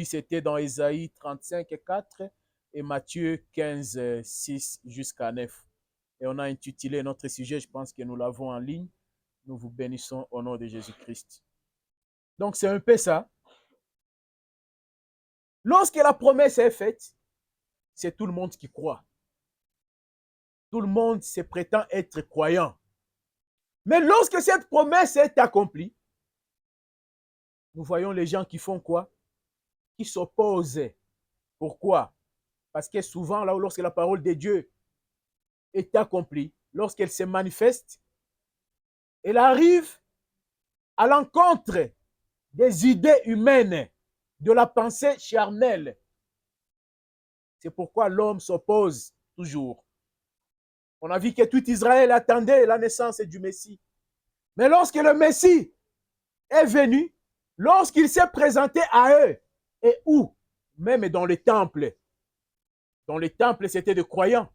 c'était dans Ésaïe 35, 4 et Matthieu 15, 6 jusqu'à 9. Et on a intitulé notre sujet, je pense que nous l'avons en ligne. Nous vous bénissons au nom de Jésus-Christ. Donc, c'est un peu ça. Lorsque la promesse est faite, c'est tout le monde qui croit. Tout le monde se prétend être croyant. Mais lorsque cette promesse est accomplie, nous voyons les gens qui font quoi? Qui s'opposent. Pourquoi? Parce que souvent, là, lorsque la parole de Dieu est accomplie, lorsqu'elle se manifeste, elle arrive à l'encontre des idées humaines, de la pensée charnelle. C'est pourquoi l'homme s'oppose toujours. On a vu que tout Israël attendait la naissance du Messie. Mais lorsque le Messie est venu, lorsqu'il s'est présenté à eux, et où? Même dans les temples. Dans les temples, c'était des croyants.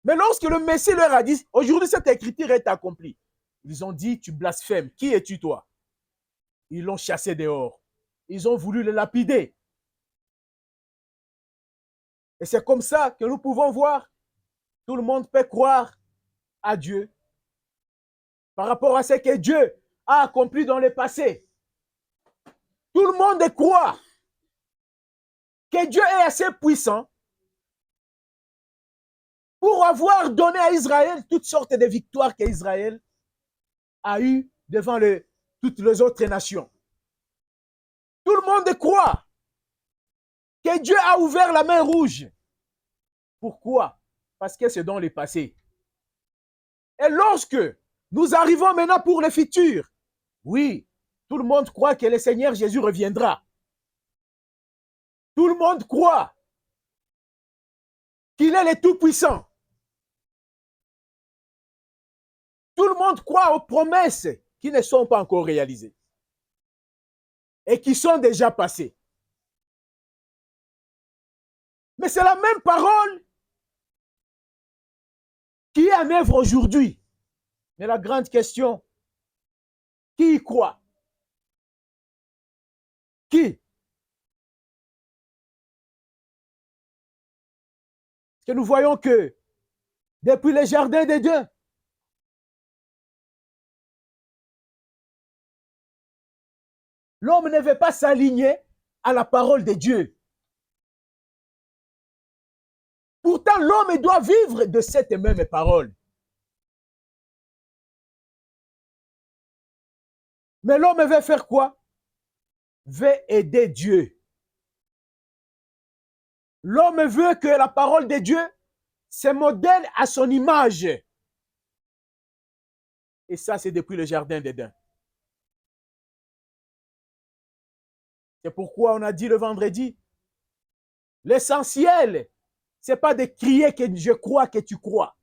Mais lorsque le Messie leur a dit, aujourd'hui cette écriture est accomplie, ils ont dit, tu blasphèmes. Qui es-tu toi? Ils l'ont chassé dehors. Ils ont voulu le lapider. Et c'est comme ça que nous pouvons voir, tout le monde peut croire à Dieu par rapport à ce que Dieu a accompli dans le passé. Tout le monde croit que Dieu est assez puissant pour avoir donné à Israël toutes sortes de victoires qu'Israël a eues devant toutes les autres nations. Tout le monde croit que Dieu a ouvert la main rouge. Pourquoi? Parce que c'est dans le passé. Et lorsque nous arrivons maintenant pour le futur, oui, tout le monde croit que le Seigneur Jésus reviendra. Tout le monde croit qu'il est le Tout-Puissant. Tout le monde croit aux promesses qui ne sont pas encore réalisées et qui sont déjà passées. Mais c'est la même parole qui est en œuvre aujourd'hui. Mais la grande question, qui y croit? Qui? Parce que nous voyons que depuis le jardin d'Éden, l'homme ne veut pas s'aligner à la parole de Dieu. Pourtant, l'homme doit vivre de cette même parole. Mais l'homme veut faire quoi? Veut aider Dieu. L'homme veut que la parole de Dieu se modèle à son image. Et ça, c'est depuis le jardin d'Éden. C'est pourquoi on a dit le vendredi, l'essentiel, ce n'est pas de crier que je crois que tu crois.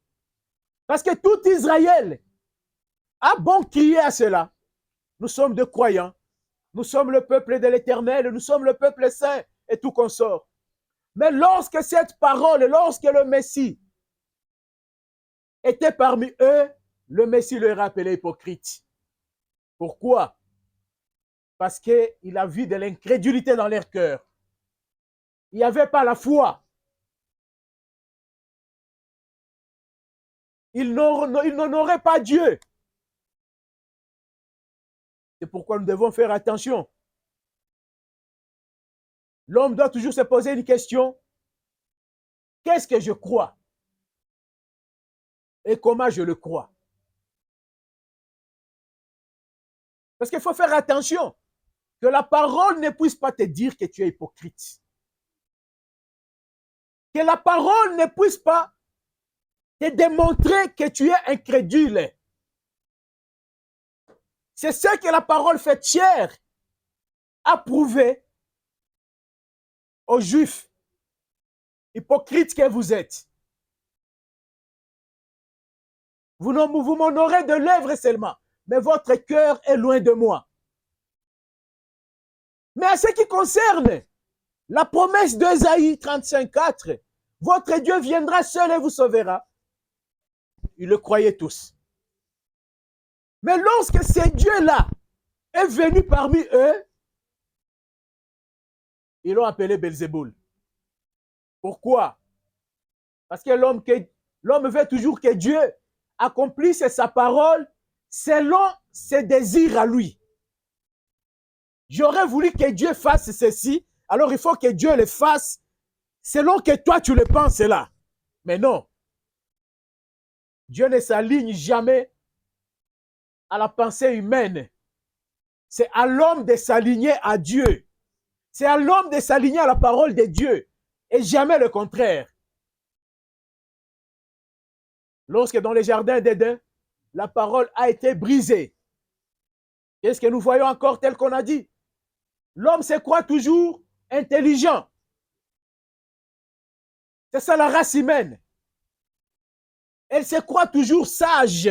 Parce que tout Israël a bon crier à cela. Nous sommes des croyants. Nous sommes le peuple de l'Éternel. Nous sommes le peuple saint et tout consort. Mais lorsque cette parole, lorsque le Messie était parmi eux, le Messie leur a appelé hypocrite. Pourquoi? Parce qu'il a vu de l'incrédulité dans leur cœur. Il n'y avait pas la foi. Ils n'honoraient pas Dieu. C'est pourquoi nous devons faire attention. L'homme doit toujours se poser une question. Qu'est-ce que je crois? Et comment je le crois? Parce qu'il faut faire attention que la parole ne puisse pas te dire que tu es hypocrite. Que la parole ne puisse pas te démontrer que tu es incrédule. C'est ce que la parole fait chère à prouver aux Juifs, hypocrites que vous êtes. Vous m'honorez de lèvres seulement, mais votre cœur est loin de moi. Mais à ce qui concerne la promesse d'Ésaïe 35:4, votre Dieu viendra seul et vous sauvera. Ils le croyaient tous. Mais lorsque ce Dieu-là est venu parmi eux, Ils l'ont appelé Belzéboul. Pourquoi? Parce que l'homme veut toujours que Dieu accomplisse sa parole selon ses désirs à lui. J'aurais voulu que Dieu fasse ceci, alors il faut que Dieu le fasse selon que toi tu le penses là. Mais non. Dieu ne s'aligne jamais à la pensée humaine. C'est à l'homme de s'aligner à Dieu. C'est à l'homme de s'aligner à la parole de Dieu. Et jamais le contraire. Lorsque dans les jardins d'Éden, la parole a été brisée, qu'est-ce que nous voyons encore tel qu'on a dit? L'homme se croit toujours intelligent. C'est ça la race humaine. Elle se croit toujours sage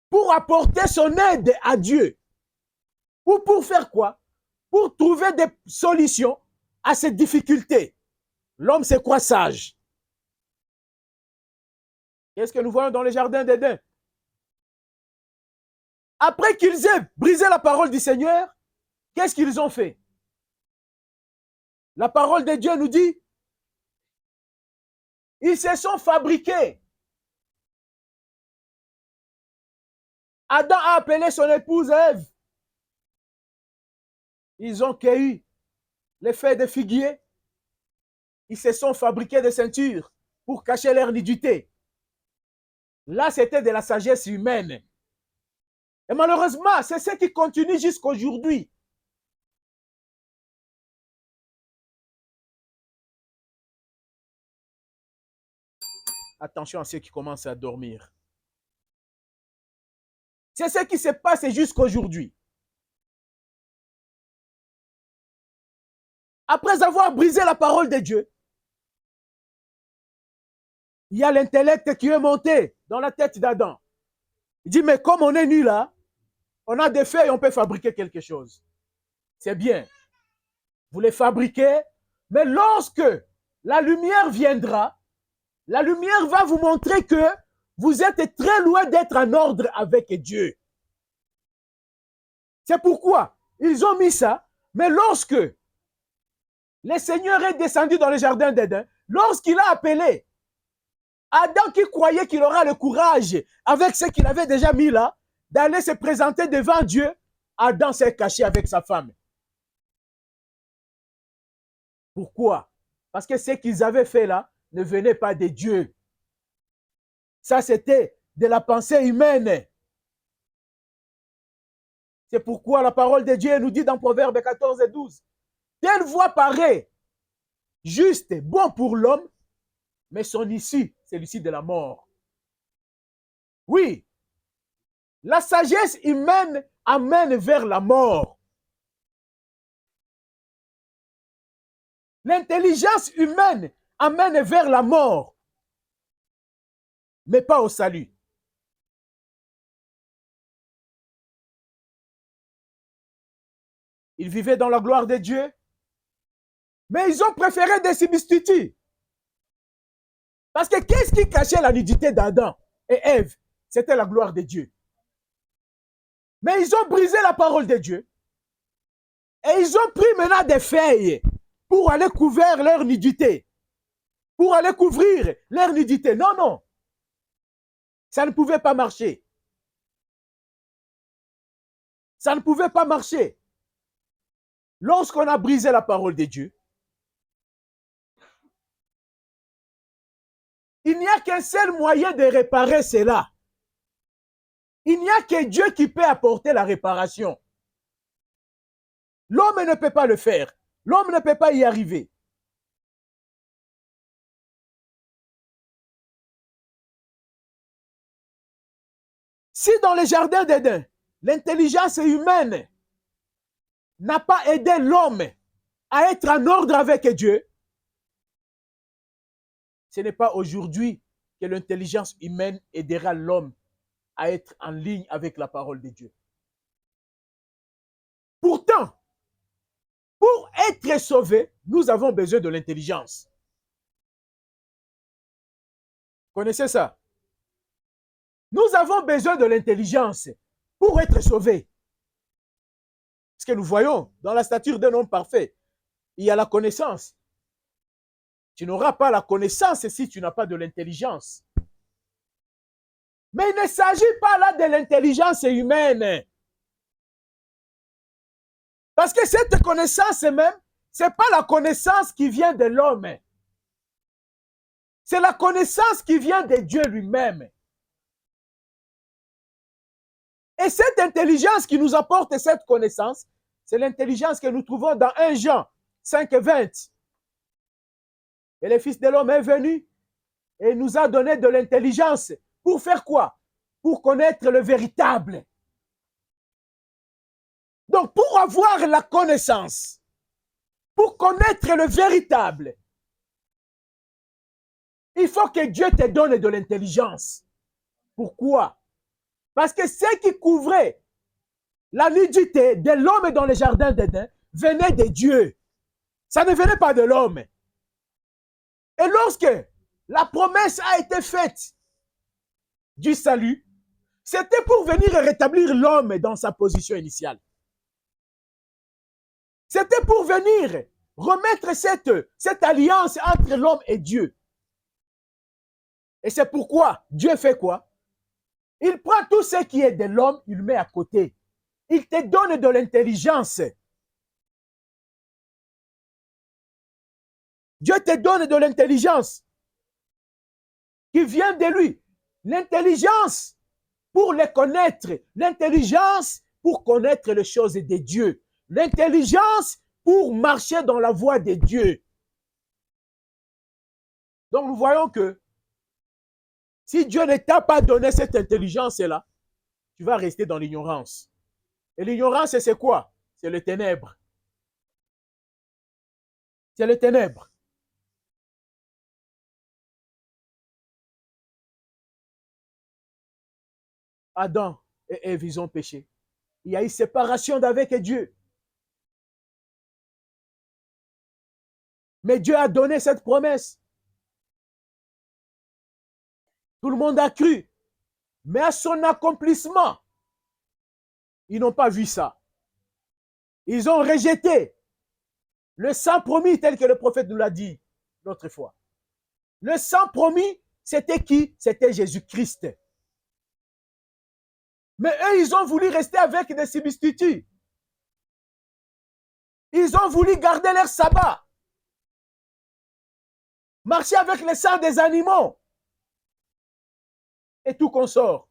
pour apporter son aide à Dieu. Ou pour faire quoi? Pour trouver des solutions à ces difficultés. L'homme se croit sage. Qu'est-ce que nous voyons dans les jardins d'Éden? Après qu'ils aient brisé la parole du Seigneur, qu'est-ce qu'ils ont fait? La parole de Dieu nous dit, ils se sont fabriqués. Adam a appelé son épouse Ève. Ils ont cueilli les feuilles de figuier. Ils se sont fabriqués des ceintures pour cacher leur nudité. Là, c'était de la sagesse humaine. Et malheureusement, c'est ce qui continue jusqu'à aujourd'hui. Attention à ceux qui commencent à dormir. C'est ce qui se passe jusqu'à aujourd'hui. Après avoir brisé la parole de Dieu, il y a l'intellect qui est monté dans la tête d'Adam. Il dit, mais comme on est nu là, on a des feuilles, on peut fabriquer quelque chose. C'est bien. Vous les fabriquez, mais lorsque la lumière viendra, la lumière va vous montrer que vous êtes très loin d'être en ordre avec Dieu. C'est pourquoi ils ont mis ça, mais lorsque le Seigneur est descendu dans le jardin d'Éden, lorsqu'il a appelé Adam qui croyait qu'il aura le courage, avec ce qu'il avait déjà mis là, d'aller se présenter devant Dieu, Adam s'est caché avec sa femme. Pourquoi? Parce que ce qu'ils avaient fait là ne venait pas de Dieu. Ça, c'était de la pensée humaine. C'est pourquoi la parole de Dieu nous dit dans Proverbes 14 et 12, telle voie paraît juste, bon pour l'homme, mais son issue, c'est l'issue de la mort. Oui, la sagesse humaine amène vers la mort. L'intelligence humaine amène vers la mort, mais pas au salut. Ils vivaient dans la gloire de Dieu, mais ils ont préféré des substituts. Parce que qu'est-ce qui cachait la nudité d'Adam et Ève? C'était la gloire de Dieu. Mais ils ont brisé la parole de Dieu. Et ils ont pris maintenant des feuilles pour aller couvrir leur nudité. Pour aller couvrir leur nudité. Non, non. Ça ne pouvait pas marcher. Ça ne pouvait pas marcher. Lorsqu'on a brisé la parole de Dieu, il n'y a qu'un seul moyen de réparer cela. Il n'y a que Dieu qui peut apporter la réparation. L'homme ne peut pas le faire. L'homme ne peut pas y arriver. Si dans le jardin d'Éden, l'intelligence humaine n'a pas aidé l'homme à être en ordre avec Dieu, ce n'est pas aujourd'hui que l'intelligence humaine aidera l'homme à être en ligne avec la parole de Dieu. Pourtant, pour être sauvé, nous avons besoin de l'intelligence. Connaissez ça? Nous avons besoin de l'intelligence pour être sauvés. Ce que nous voyons dans la stature d'un homme parfait, il y a la connaissance. Tu n'auras pas la connaissance si tu n'as pas de l'intelligence. Mais il ne s'agit pas là de l'intelligence humaine. Parce que cette connaissance même, ce n'est pas la connaissance qui vient de l'homme. C'est la connaissance qui vient de Dieu lui-même. Et cette intelligence qui nous apporte cette connaissance, c'est l'intelligence que nous trouvons dans 1 Jean 5, 20. Et le Fils de l'homme est venu et nous a donné de l'intelligence. Pour faire quoi? Pour connaître le véritable. Donc, pour avoir la connaissance, pour connaître le véritable, il faut que Dieu te donne de l'intelligence. Pourquoi? Parce que ce qui couvrait la nudité de l'homme dans le jardin d'Éden venait de Dieu. Ça ne venait pas de l'homme. Et lorsque la promesse a été faite du salut, c'était pour venir rétablir l'homme dans sa position initiale. C'était pour venir remettre cette alliance entre l'homme et Dieu. Et c'est pourquoi Dieu fait quoi? Il prend tout ce qui est de l'homme, il le met à côté. Il te donne de l'intelligence. Dieu te donne de l'intelligence qui vient de lui. L'intelligence pour les connaître. L'intelligence pour connaître les choses de Dieu. L'intelligence pour marcher dans la voie de Dieu. Donc nous voyons que si Dieu ne t'a pas donné cette intelligence-là, tu vas rester dans l'ignorance. Et l'ignorance, c'est quoi? C'est le ténèbre. C'est le ténèbre. Adam et Ève, ils ont péché. Il y a eu séparation d'avec Dieu. Mais Dieu a donné cette promesse. Tout le monde a cru. Mais à son accomplissement, ils n'ont pas vu ça. Ils ont rejeté le sang promis tel que le prophète nous l'a dit l'autre fois. Le sang promis, c'était qui? C'était Jésus-Christ. Mais eux, ils ont voulu rester avec des substituts. Ils ont voulu garder leur sabbat. Marcher avec le sang des animaux. Et tout consort.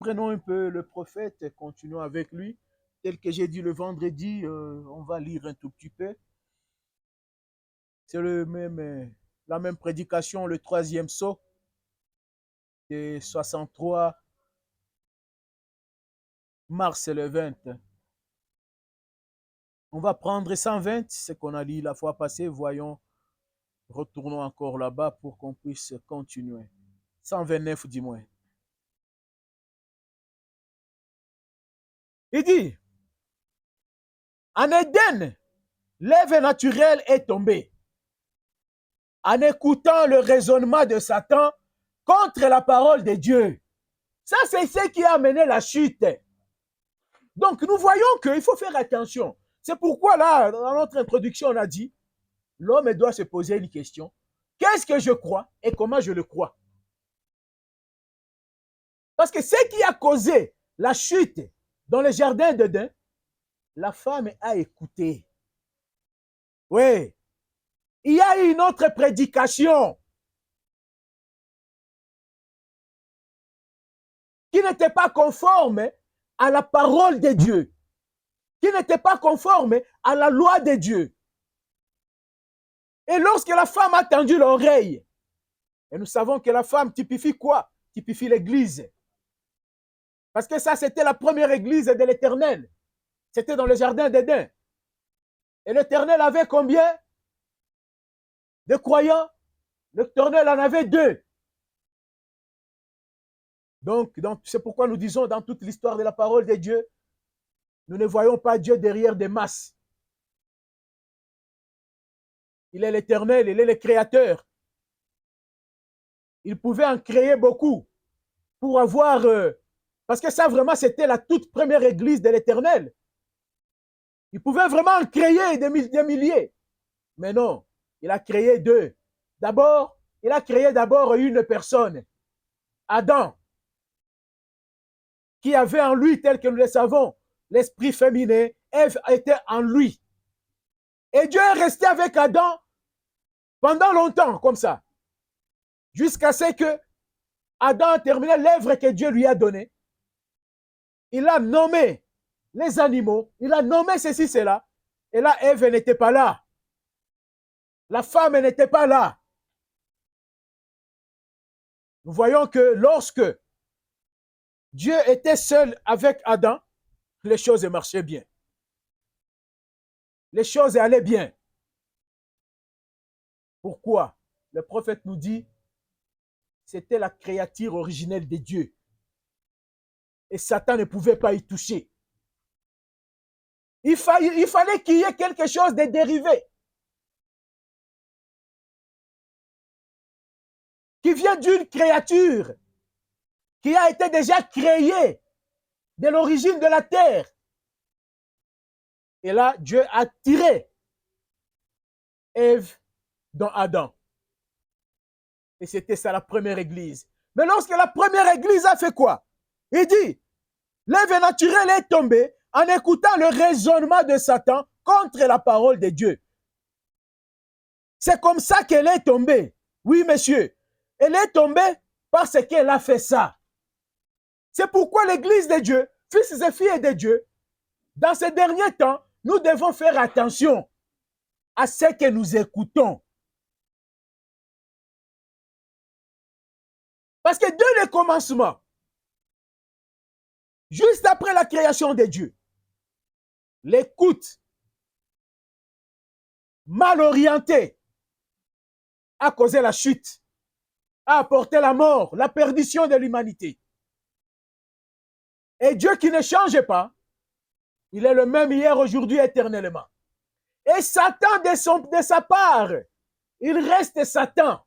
Prenons un peu le prophète et continuons avec lui. Tel que j'ai dit le vendredi, on va lire un tout petit peu. C'est la même prédication, le 3e sceau de 63 mars le 20. On va prendre 120, ce qu'on a lu la fois passée. Voyons, retournons encore là-bas pour qu'on puisse continuer. 129, dis-moi. Il dit, en Éden, l'œuvre naturelle est tombée. En écoutant le raisonnement de Satan contre la parole de Dieu. Ça, c'est ce qui a amené la chute. Donc, nous voyons qu'il faut faire attention. C'est pourquoi, là, dans notre introduction, on a dit, l'homme doit se poser une question. Qu'est-ce que je crois et comment je le crois? Parce que ce qui a causé la chute dans le jardin d'Éden, la femme a écouté. Oui. Il y a eu une autre prédication qui n'était pas conforme à la parole de Dieu, qui n'était pas conforme à la loi de Dieu. Et lorsque la femme a tendu l'oreille, et nous savons que la femme typifie quoi? Typifie l'Église. Parce que ça, c'était la première Église de l'Éternel. C'était dans le jardin d'Éden. Et l'Éternel avait combien de croyants? L'Éternel en avait 2. Donc c'est pourquoi nous disons dans toute l'histoire de la parole de Dieu, nous ne voyons pas Dieu derrière des masses. Il est l'Éternel, il est le Créateur. Il pouvait en créer beaucoup pour avoir Parce que ça, vraiment, c'était la toute première église de l'Éternel. Il pouvait vraiment en créer des milliers. Mais non, il a créé deux. D'abord, il a créé d'abord une personne, Adam, qui avait en lui, tel que nous le savons, l'esprit féminin. Ève était en lui. Et Dieu est resté avec Adam pendant longtemps, comme ça, jusqu'à ce que Adam a terminé l'œuvre que Dieu lui a donnée. Il a nommé les animaux, il a nommé ceci, cela. Et là, Ève n'était pas là. La femme n'était pas là. Nous voyons que lorsque Dieu était seul avec Adam, les choses marchaient bien. Les choses allaient bien. Pourquoi? Le prophète nous dit, c'était la créature originelle de Dieu. Et Satan ne pouvait pas y toucher. Il fallait qu'il y ait quelque chose de dérivé. Qui vient d'une créature qui a été déjà créée de l'origine de la terre. Et là, Dieu a tiré Ève dans Adam. Et c'était ça la première église. Mais lorsque la première église a fait quoi? Il dit, l'œuvre naturelle est tombée en écoutant le raisonnement de Satan contre la parole de Dieu. C'est comme ça qu'elle est tombée. Oui, monsieur. Elle est tombée parce qu'elle a fait ça. C'est pourquoi l'église de Dieu, fils et filles de Dieu, dans ces derniers temps, nous devons faire attention à ce que nous écoutons. Parce que dès le commencement, juste après la création de Dieu, l'écoute mal orientée a causé la chute, a apporté la mort, la perdition de l'humanité. Et Dieu qui ne change pas, il est le même hier, aujourd'hui, éternellement. Et Satan, de sa part, il reste Satan.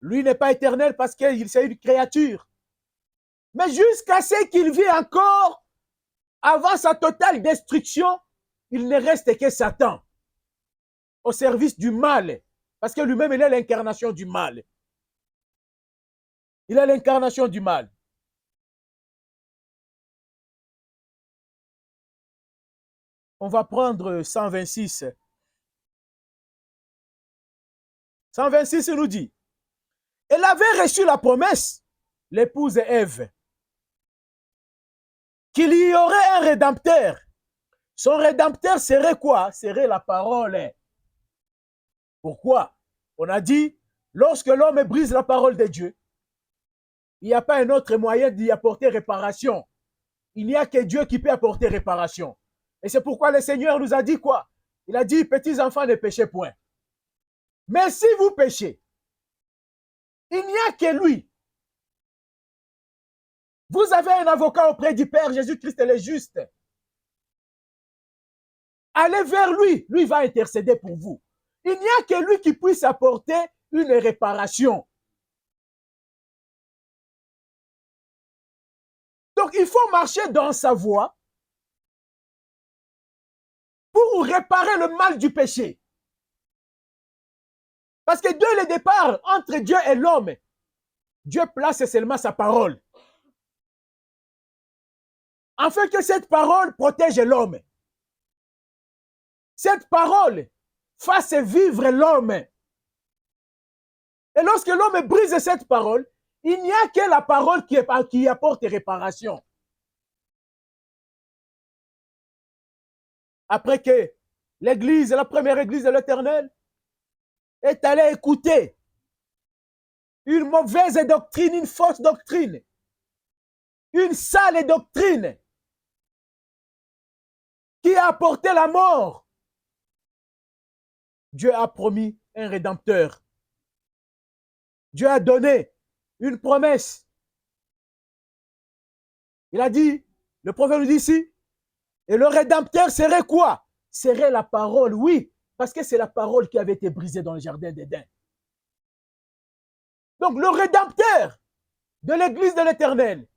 Lui n'est pas éternel parce qu'il c'est une créature. Mais jusqu'à ce qu'il vit encore, avant sa totale destruction, il ne reste que Satan, au service du mal. Parce que lui-même, il est l'incarnation du mal. Il est l'incarnation du mal. On va prendre 126. 126 nous dit, elle avait reçu la promesse, l'épouse Ève, qu'il y aurait un rédempteur. Son rédempteur serait quoi? Serait la parole. Pourquoi? On a dit, lorsque l'homme brise la parole de Dieu, il n'y a pas un autre moyen d'y apporter réparation. Il n'y a que Dieu qui peut apporter réparation. Et c'est pourquoi le Seigneur nous a dit quoi? Il a dit, petits enfants, ne péchez point. Mais si vous péchez, il n'y a que lui. Vous avez un avocat auprès du Père, Jésus-Christ est le juste. Allez vers lui, lui va intercéder pour vous. Il n'y a que lui qui puisse apporter une réparation. Donc, il faut marcher dans sa voie pour réparer le mal du péché. Parce que dès le départ, entre Dieu et l'homme, Dieu place seulement sa parole. Afin que cette parole protège l'homme. Cette parole fasse vivre l'homme. Et lorsque l'homme brise cette parole, il n'y a que la parole qui apporte réparation. Après que l'église, la première église de l'Éternel, est allée écouter une mauvaise doctrine, une fausse doctrine, une sale doctrine qui a apporté la mort, Dieu a promis un rédempteur. Dieu a donné une promesse. Il a dit, le prophète nous dit ici, et le rédempteur serait quoi? Serait la parole, oui, parce que c'est la parole qui avait été brisée dans le jardin d'Éden. Donc le rédempteur de l'église de l'Éternel,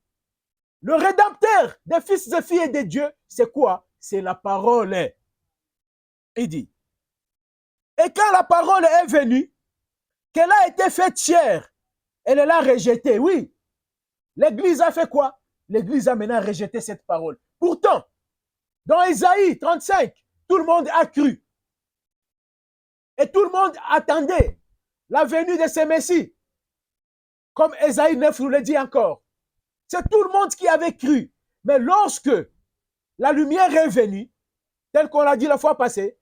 Le rédempteur des fils et filles de Dieu, c'est quoi? C'est la parole. Il dit. Et quand la parole est venue, qu'elle a été faite chair, elle l'a rejetée. Oui, l'Église a fait quoi? L'Église a maintenant rejeté cette parole. Pourtant, dans Ésaïe 35, tout le monde a cru. Et tout le monde attendait la venue de ce Messie. Comme Ésaïe 9 nous le dit encore. C'est tout le monde qui avait cru. Mais lorsque la lumière est venue, tel qu'on l'a dit la fois passée,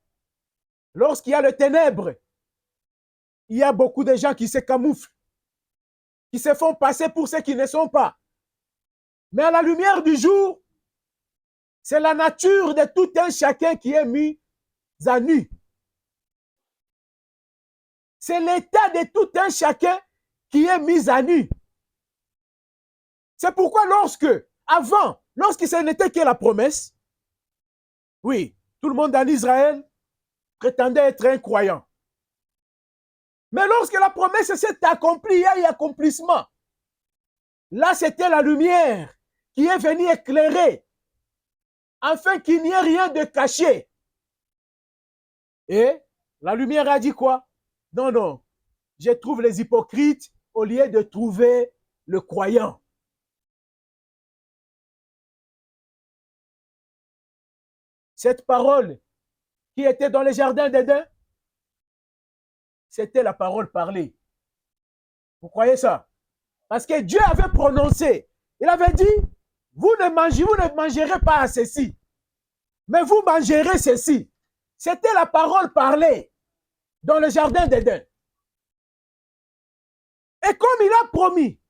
lorsqu'il y a le ténèbre, il y a beaucoup de gens qui se camouflent, qui se font passer pour ceux qui ne sont pas. Mais à la lumière du jour, c'est la nature de tout un chacun qui est mis à nu. C'est l'état de tout un chacun qui est mis à nu. C'est pourquoi lorsque ce n'était que la promesse, oui, tout le monde en Israël prétendait être un croyant. Mais lorsque la promesse s'est accomplie, il y a eu accomplissement. Là, c'était la lumière qui est venue éclairer, afin qu'il n'y ait rien de caché. Et la lumière a dit quoi? Non, non, je trouve les hypocrites au lieu de trouver le croyant. Cette parole qui était dans le jardin d'Éden, c'était la parole parlée. Vous croyez ça? Parce que Dieu avait prononcé, il avait dit, vous ne mangerez pas à ceci, mais vous mangerez ceci. C'était la parole parlée dans le jardin d'Éden. Et comme il a promis,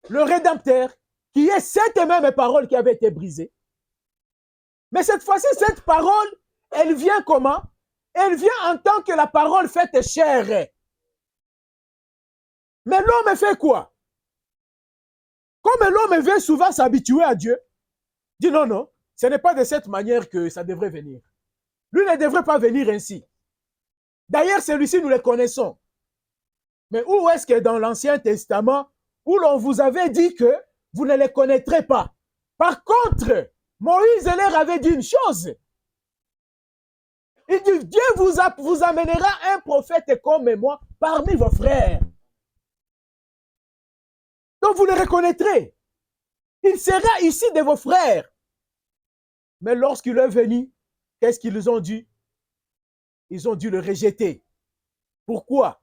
le Rédempteur, qui est cette même parole qui avait été brisée, mais cette fois-ci, cette parole, elle vient comment? Elle vient en tant que la parole faite chair. Mais l'homme fait quoi? Comme l'homme veut souvent s'habituer à Dieu, dit non, non, ce n'est pas de cette manière que ça devrait venir. Lui ne devrait pas venir ainsi. D'ailleurs, celui-ci, nous le connaissons. Mais où est-ce que dans l'Ancien Testament, où l'on vous avait dit que vous ne les connaîtrez pas? Par contre, Moïse leur avait dit une chose. Il dit, Dieu vous amènera un prophète comme moi parmi vos frères. Donc vous le reconnaîtrez. Il sera ici de vos frères. Mais lorsqu'il est venu, qu'est-ce qu'ils ont dit? Ils ont dû le rejeter. Pourquoi?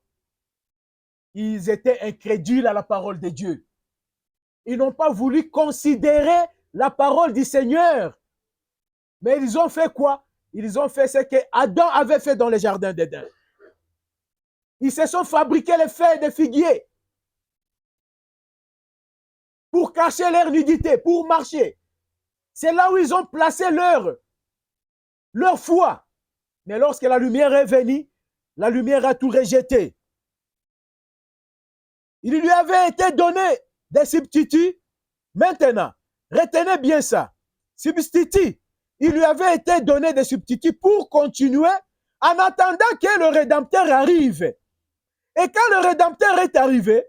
Ils étaient incrédules à la parole de Dieu. Ils n'ont pas voulu considérer la parole du Seigneur. Mais ils ont fait quoi? Ils ont fait ce que Adam avait fait dans le jardin d'Éden. Ils se sont fabriqués les feuilles de figuier pour cacher leur nudité, pour marcher. C'est là où ils ont placé leur foi. Mais lorsque la lumière est venue, la lumière a tout rejeté. Il lui avait été donné des substituts. Maintenant, retenez bien ça. Substitut. Il lui avait été donné des substituts pour continuer en attendant que le Rédempteur arrive. Et quand le Rédempteur est arrivé,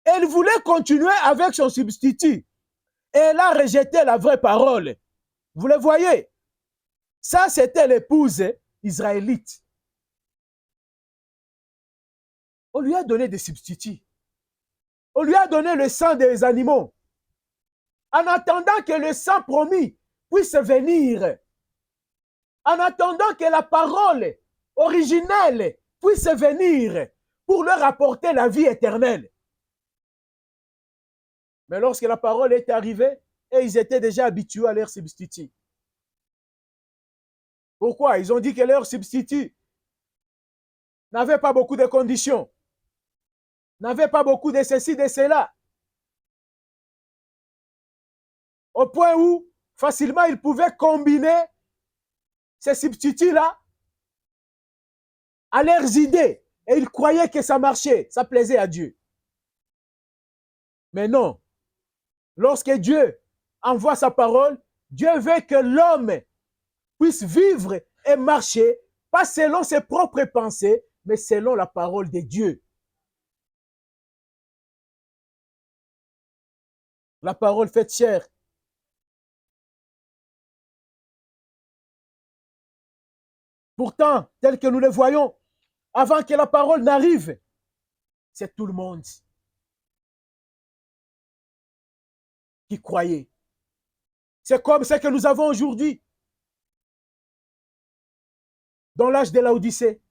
elle voulait continuer avec son substitut. Et elle a rejeté la vraie parole. Vous le voyez? Ça, c'était l'épouse israélite. On lui a donné des substituts. On lui a donné le sang des animaux. En attendant que le sang promis puisse venir. En attendant que la parole originelle puisse venir pour leur apporter la vie éternelle. Mais lorsque la parole est arrivée, et ils étaient déjà habitués à leur substitut. Pourquoi? Ils ont dit que leur substitut n'avait pas beaucoup de conditions, n'avait pas beaucoup de ceci, de cela. Au point où, facilement, ils pouvaient combiner ces substituts-là à leurs idées. Et ils croyaient que ça marchait, ça plaisait à Dieu. Mais non. Lorsque Dieu envoie sa parole, Dieu veut que l'homme puisse vivre et marcher, pas selon ses propres pensées, mais selon la parole de Dieu. La parole faite chair. Pourtant, tel que nous le voyons, avant que la parole n'arrive, c'est tout le monde qui croyait. C'est comme ce que nous avons aujourd'hui, dans l'âge de l'Odyssée.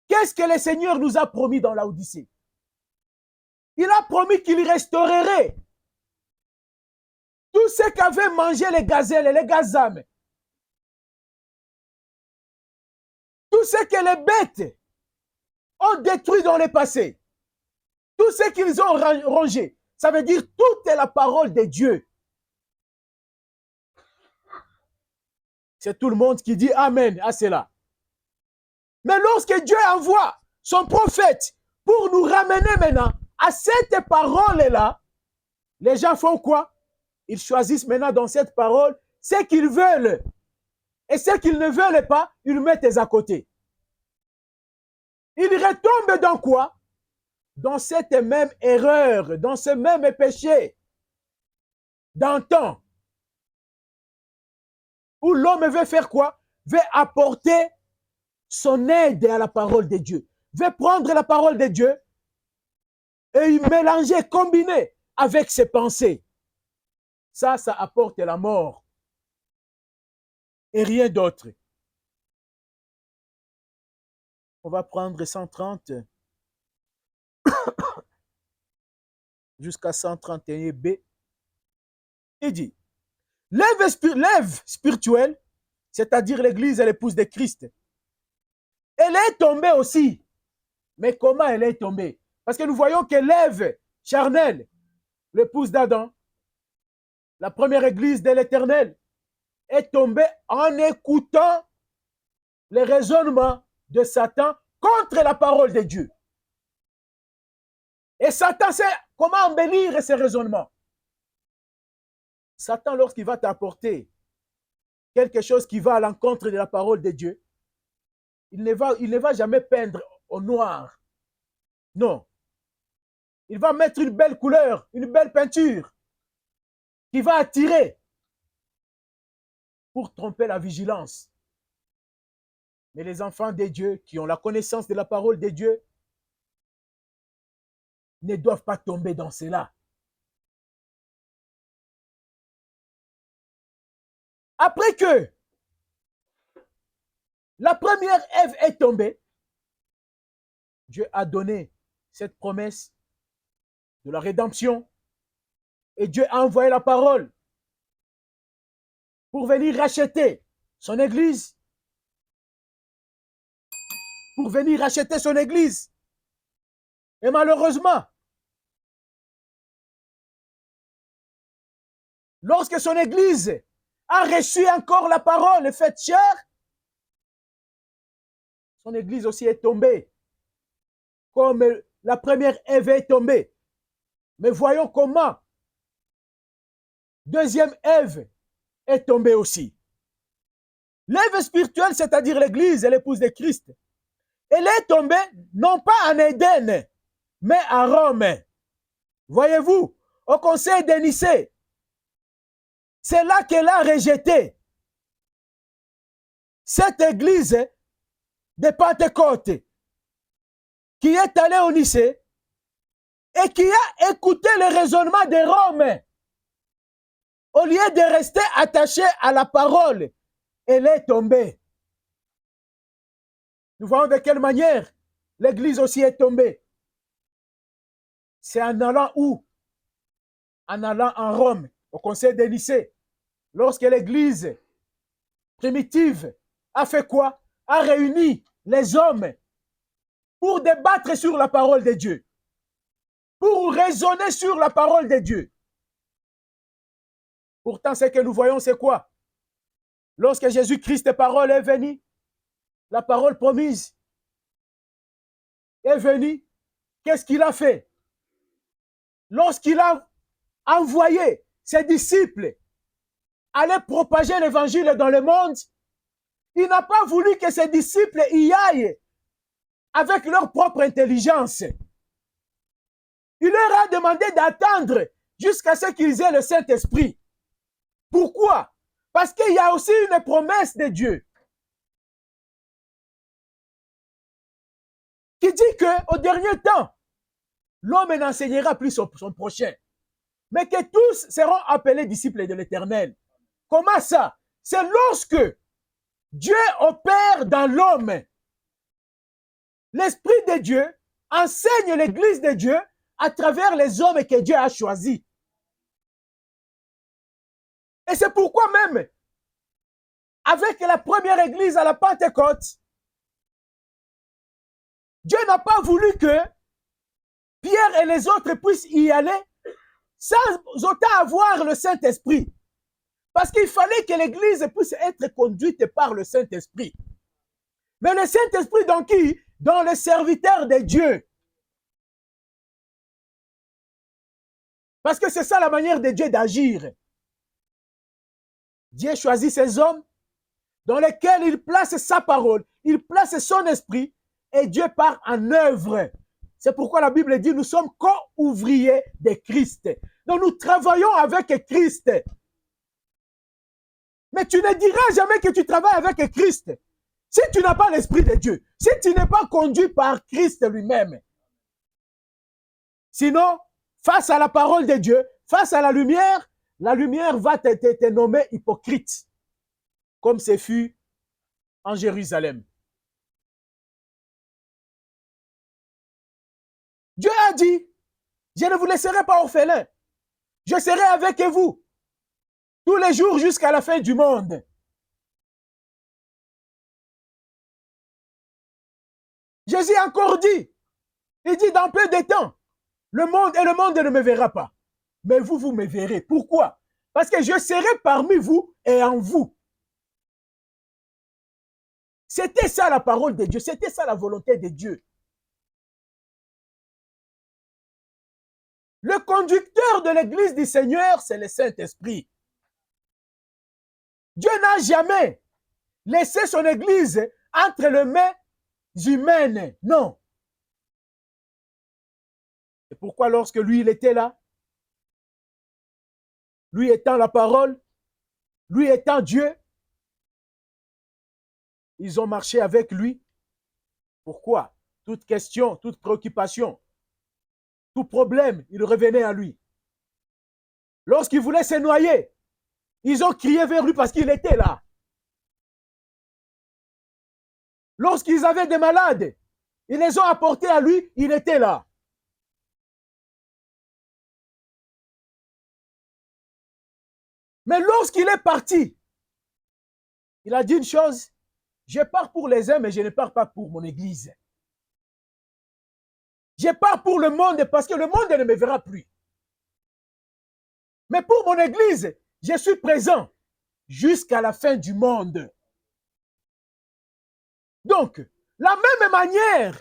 Qu'est-ce que le Seigneur nous a promis dans l'Odyssée? Il a promis qu'il restaurerait tout ce qu'avaient mangé les gazelles et les gazames. Tout ce que les bêtes ont détruit dans le passé. Tout ce qu'ils ont rongé. Ça veut dire toute la parole de Dieu. C'est tout le monde qui dit Amen à cela. Mais lorsque Dieu envoie son prophète pour nous ramener maintenant à cette parole-là, les gens font quoi? Ils choisissent maintenant dans cette parole ce qu'ils veulent. Et ce qu'ils ne veulent pas, ils le mettent à côté. Ils retombent dans quoi? Dans cette même erreur, dans ce même péché d'antan. Où l'homme veut faire quoi? Veut apporter son aide à la parole de Dieu. Veut prendre la parole de Dieu et y mélanger, combiner avec ses pensées. Ça apporte la mort. Et rien d'autre. On va prendre 130 jusqu'à 131b. Il dit, l'Ève spirituelle, c'est-à-dire l'Église et l'épouse de Christ, elle est tombée aussi. Mais comment elle est tombée? Parce que nous voyons que l'Ève charnelle, l'épouse d'Adam, la première Église de l'Éternel, est tombée en écoutant les raisonnements de Satan contre la parole de Dieu. Et Satan sait comment embellir ces raisonnements. Satan, lorsqu'il va t'apporter quelque chose qui va à l'encontre de la parole de Dieu, il ne va jamais peindre au noir. Non. Il va mettre une belle couleur, une belle peinture qui va attirer pour tromper la vigilance. Mais les enfants de Dieu qui ont la connaissance de la parole de Dieu ne doivent pas tomber dans cela. Après que la première Ève est tombée, Dieu a donné cette promesse de la rédemption et Dieu a envoyé la parole pour venir racheter son église. Pour venir racheter son église. Et malheureusement, lorsque son église a reçu encore la parole faite chair, son église aussi est tombée. Comme la première Ève est tombée. Mais voyons comment deuxième Ève est tombée aussi. L'Ève spirituelle, c'est-à-dire l'église et l'épouse de Christ, elle est tombée non pas en Éden, mais à Rome. Voyez-vous, au conseil de Nicée, c'est là qu'elle a rejeté cette église de Pentecôte qui est allée au Nicée et qui a écouté le raisonnement de Rome. Au lieu de rester attaché à la parole, elle est tombée. Nous voyons de quelle manière l'église aussi est tombée. C'est en allant où? En allant en Rome, au conseil de Nicée. Lorsque l'église primitive a fait quoi? A réuni les hommes pour débattre sur la parole de Dieu. Pour raisonner sur la parole de Dieu. Pourtant, ce que nous voyons, c'est quoi? Lorsque Jésus-Christ, parole est venue, la parole promise est venue, qu'est-ce qu'il a fait? Lorsqu'il a envoyé ses disciples aller propager l'évangile dans le monde, il n'a pas voulu que ses disciples y aillent avec leur propre intelligence. Il leur a demandé d'attendre jusqu'à ce qu'ils aient le Saint-Esprit. Pourquoi? Parce qu'il y a aussi une promesse de Dieu qui dit qu'au dernier temps, l'homme n'enseignera plus son prochain, mais que tous seront appelés disciples de l'Éternel. Comment ça? C'est lorsque Dieu opère dans l'homme. L'Esprit de Dieu enseigne l'Église de Dieu à travers les hommes que Dieu a choisis. Et c'est pourquoi même, avec la première Église à la Pentecôte, Dieu n'a pas voulu que Pierre et les autres puissent y aller sans autant avoir le Saint-Esprit. Parce qu'il fallait que l'Église puisse être conduite par le Saint-Esprit. Mais le Saint-Esprit dans qui? Dans le serviteur de Dieu. Parce que c'est ça la manière de Dieu d'agir. Dieu choisit ces hommes dans lesquels il place sa parole, il place son esprit et Dieu part en œuvre. C'est pourquoi la Bible dit nous sommes co-ouvriers de Christ. Donc nous travaillons avec Christ. Mais tu ne diras jamais que tu travailles avec Christ si tu n'as pas l'Esprit de Dieu, si tu n'es pas conduit par Christ lui-même. Sinon, face à la parole de Dieu, face à la lumière va te nommer hypocrite, comme ce fut en Jérusalem. Dieu a dit, je ne vous laisserai pas orphelins, je serai avec vous tous les jours jusqu'à la fin du monde. Jésus a encore dit, il dit dans peu de temps, le monde ne me verra pas. Mais vous, vous me verrez. Pourquoi? Parce que je serai parmi vous et en vous. C'était ça la parole de Dieu, c'était ça la volonté de Dieu. Le conducteur de l'église du Seigneur, c'est le Saint-Esprit. Dieu n'a jamais laissé son église entre les mains humaines. Non. C'est pourquoi lorsque lui, il était là, lui étant la parole, lui étant Dieu, ils ont marché avec lui. Pourquoi? Toute question, toute préoccupation, tout problème, il revenait à lui. Lorsqu'il voulait se noyer, ils ont crié vers lui parce qu'il était là. Lorsqu'ils avaient des malades, ils les ont apportés à lui, il était là. Mais lorsqu'il est parti, il a dit une chose, je pars pour les uns, mais je ne pars pas pour mon église. Je pars pour le monde parce que le monde ne me verra plus. Mais pour mon église, je suis présent jusqu'à la fin du monde. Donc, la même manière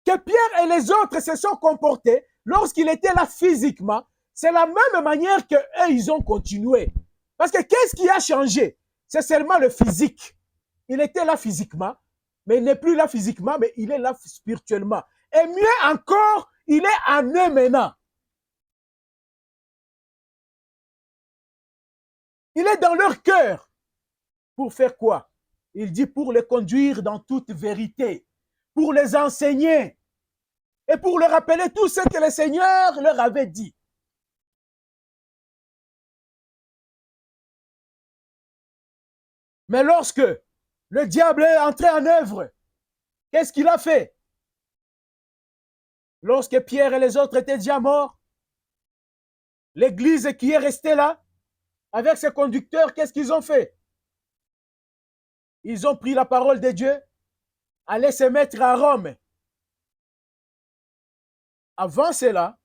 que Pierre et les autres se sont comportés lorsqu'il était là physiquement, c'est la même manière qu'eux, ils ont continué. Parce que qu'est-ce qui a changé? C'est seulement le physique. Il était là physiquement, mais il n'est plus là physiquement, mais il est là spirituellement. Et mieux encore, il est en eux maintenant. Il est dans leur cœur. Pour faire quoi? Il dit pour les conduire dans toute vérité, pour les enseigner et pour leur rappeler tout ce que le Seigneur leur avait dit. Mais lorsque le diable est entré en œuvre, qu'est-ce qu'il a fait? Lorsque Pierre et les autres étaient déjà morts, l'église qui est restée là, avec ses conducteurs, qu'est-ce qu'ils ont fait? Ils ont pris la parole de Dieu, allaient se mettre à Rome. Avant cela,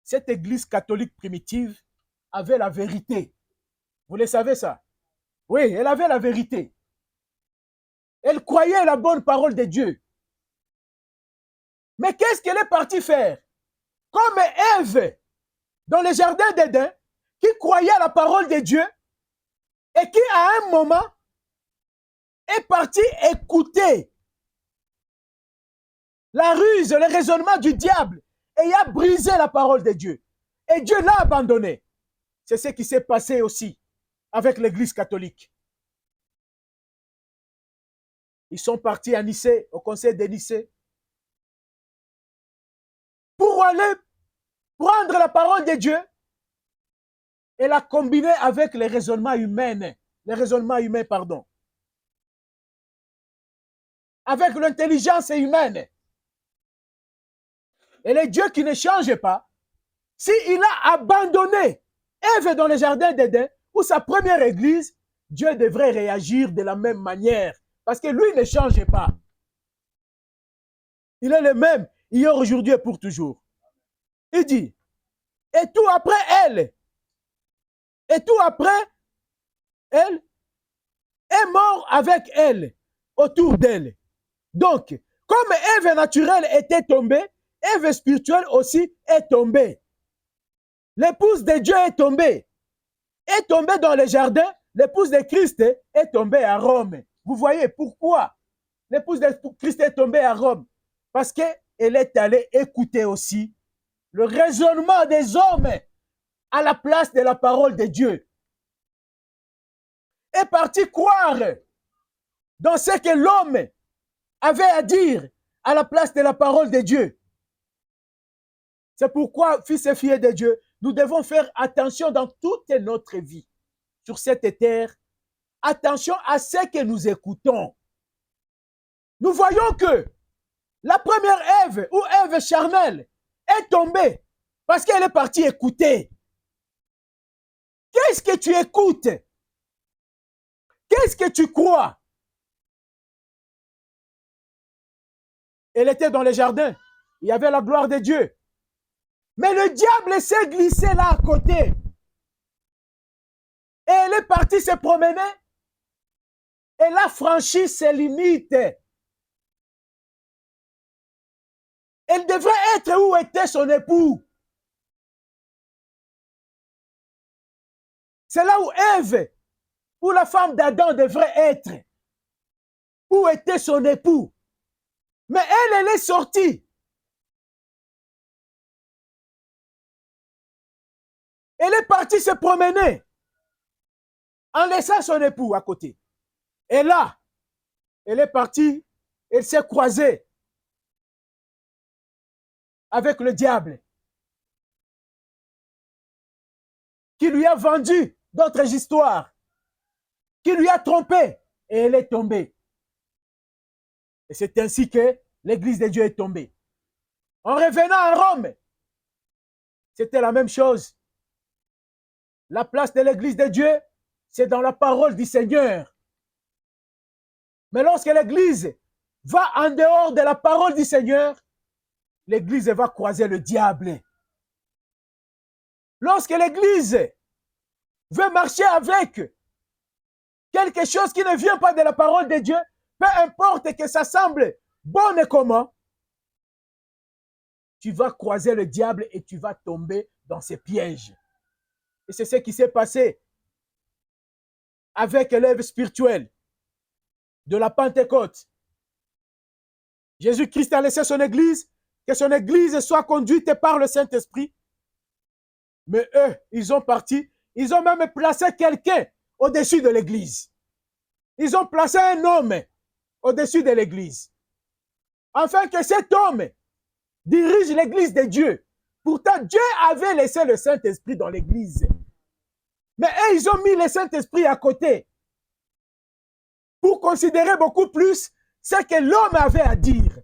cette église catholique primitive avait la vérité. Vous le savez ça? Oui, elle avait la vérité. Elle croyait la bonne parole de Dieu. Mais qu'est-ce qu'elle est partie faire? Comme Ève, dans le jardin d'Éden, qui croyait à la parole de Dieu et qui, à un moment, est partie écouter la ruse, le raisonnement du diable et a brisé la parole de Dieu. Et Dieu l'a abandonné. C'est ce qui s'est passé aussi avec l'Église catholique. Ils sont partis à Nicée, au conseil de Nicée, pour aller prendre la parole de Dieu et la combiner avec les raisonnements humains. Avec l'intelligence humaine. Et le Dieu qui ne change pas, s'il a abandonné Ève dans le jardin d'Éden, ou sa première église, Dieu devrait réagir de la même manière. Parce que lui ne change pas. Il est le même, hier, aujourd'hui et pour toujours. Il dit, et tout après elle est mort avec elle, autour d'elle. Donc, comme Ève naturelle était tombée, Ève spirituelle aussi est tombée. L'épouse de Dieu est tombée dans le jardin. L'épouse de Christ est tombée à Rome. Vous voyez pourquoi l'épouse de Christ est tombée à Rome? Parce qu'elle est allée écouter aussi le raisonnement des hommes à la place de la parole de Dieu. Est partie croire dans ce que l'homme avait à dire à la place de la parole de Dieu. C'est pourquoi, fils et filles de Dieu, nous devons faire attention dans toute notre vie sur cette terre. Attention à ce que nous écoutons. Nous voyons que la première Ève, ou Ève charnelle, est tombée parce qu'elle est partie écouter. Qu'est-ce que tu écoutes? Qu'est-ce que tu crois? Elle était dans le jardin. Il y avait la gloire de Dieu. Mais le diable s'est glissé là à côté. Et elle est partie se promener. Elle a franchi ses limites. Elle devrait être où était son époux. C'est là où Ève, où la femme d'Adam devrait être. Où était son époux? Mais elle est sortie. Elle est partie se promener en laissant son époux à côté. Et là, elle est partie, elle s'est croisée avec le diable qui lui a vendu d'autres histoires, qui lui a trompé et elle est tombée. Et c'est ainsi que l'Église de Dieu est tombée. En revenant à Rome, c'était la même chose. La place de l'Église de Dieu, c'est dans la parole du Seigneur. Mais lorsque l'Église va en dehors de la parole du Seigneur, l'Église va croiser le diable. Lorsque l'Église veut marcher avec quelque chose qui ne vient pas de la parole de Dieu, peu importe que ça semble bon et comment, tu vas croiser le diable et tu vas tomber dans ses pièges. Et c'est ce qui s'est passé avec l'œuvre spirituelle de la Pentecôte. Jésus-Christ a laissé son Église, que son Église soit conduite par le Saint-Esprit. Mais eux, ils ont parti, ils ont même placé quelqu'un au-dessus de l'Église. Ils ont placé un homme au-dessus de l'Église. Afin que cet homme dirige l'Église de Dieu. Pourtant, Dieu avait laissé le Saint-Esprit dans l'Église. Mais eux, ils ont mis le Saint-Esprit à côté pour considérer beaucoup plus ce que l'homme avait à dire.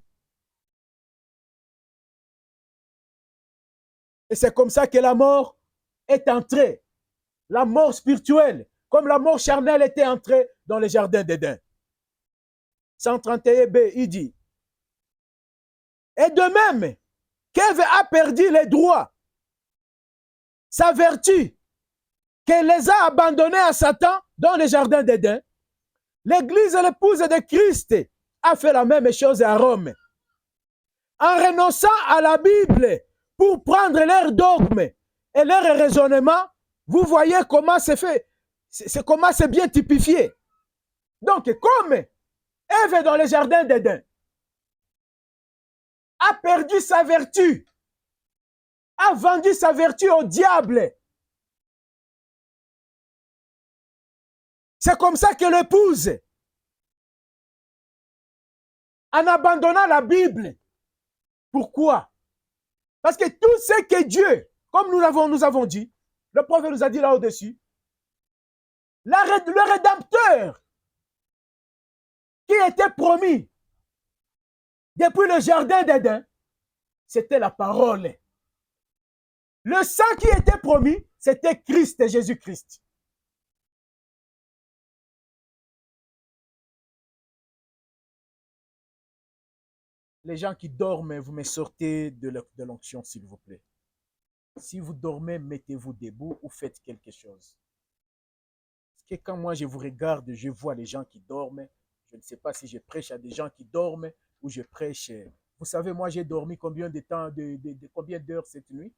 Et c'est comme ça que la mort est entrée. La mort spirituelle, comme la mort charnelle était entrée dans le jardin d'Éden. 131b, il dit, et de même qu'Ève a perdu les droits, sa vertu, qu'elle les a abandonnés à Satan dans le jardin d'Éden, l'Église, l'épouse de Christ, a fait la même chose à Rome. En renonçant à la Bible pour prendre leur dogme et leur raisonnement, vous voyez comment c'est fait, comment c'est bien typifié. Donc, comme Ève dans le jardin d'Éden a perdu sa vertu, a vendu sa vertu au diable. C'est comme ça qu'elle épouse, en abandonnant la Bible. Pourquoi? Parce que tout ce que Dieu, comme nous avons dit, le prophète nous a dit là au-dessus, le Rédempteur qui était promis depuis le jardin d'Éden, c'était la parole. Le sang qui était promis, c'était Christ, Jésus-Christ. Les gens qui dorment, vous me sortez de l'onction, s'il vous plaît. Si vous dormez, mettez-vous debout ou faites quelque chose. Parce que quand moi je vous regarde, je vois les gens qui dorment. Je ne sais pas si je prêche à des gens qui dorment ou je prêche. Vous savez, moi j'ai dormi combien de temps, combien d'heures cette nuit?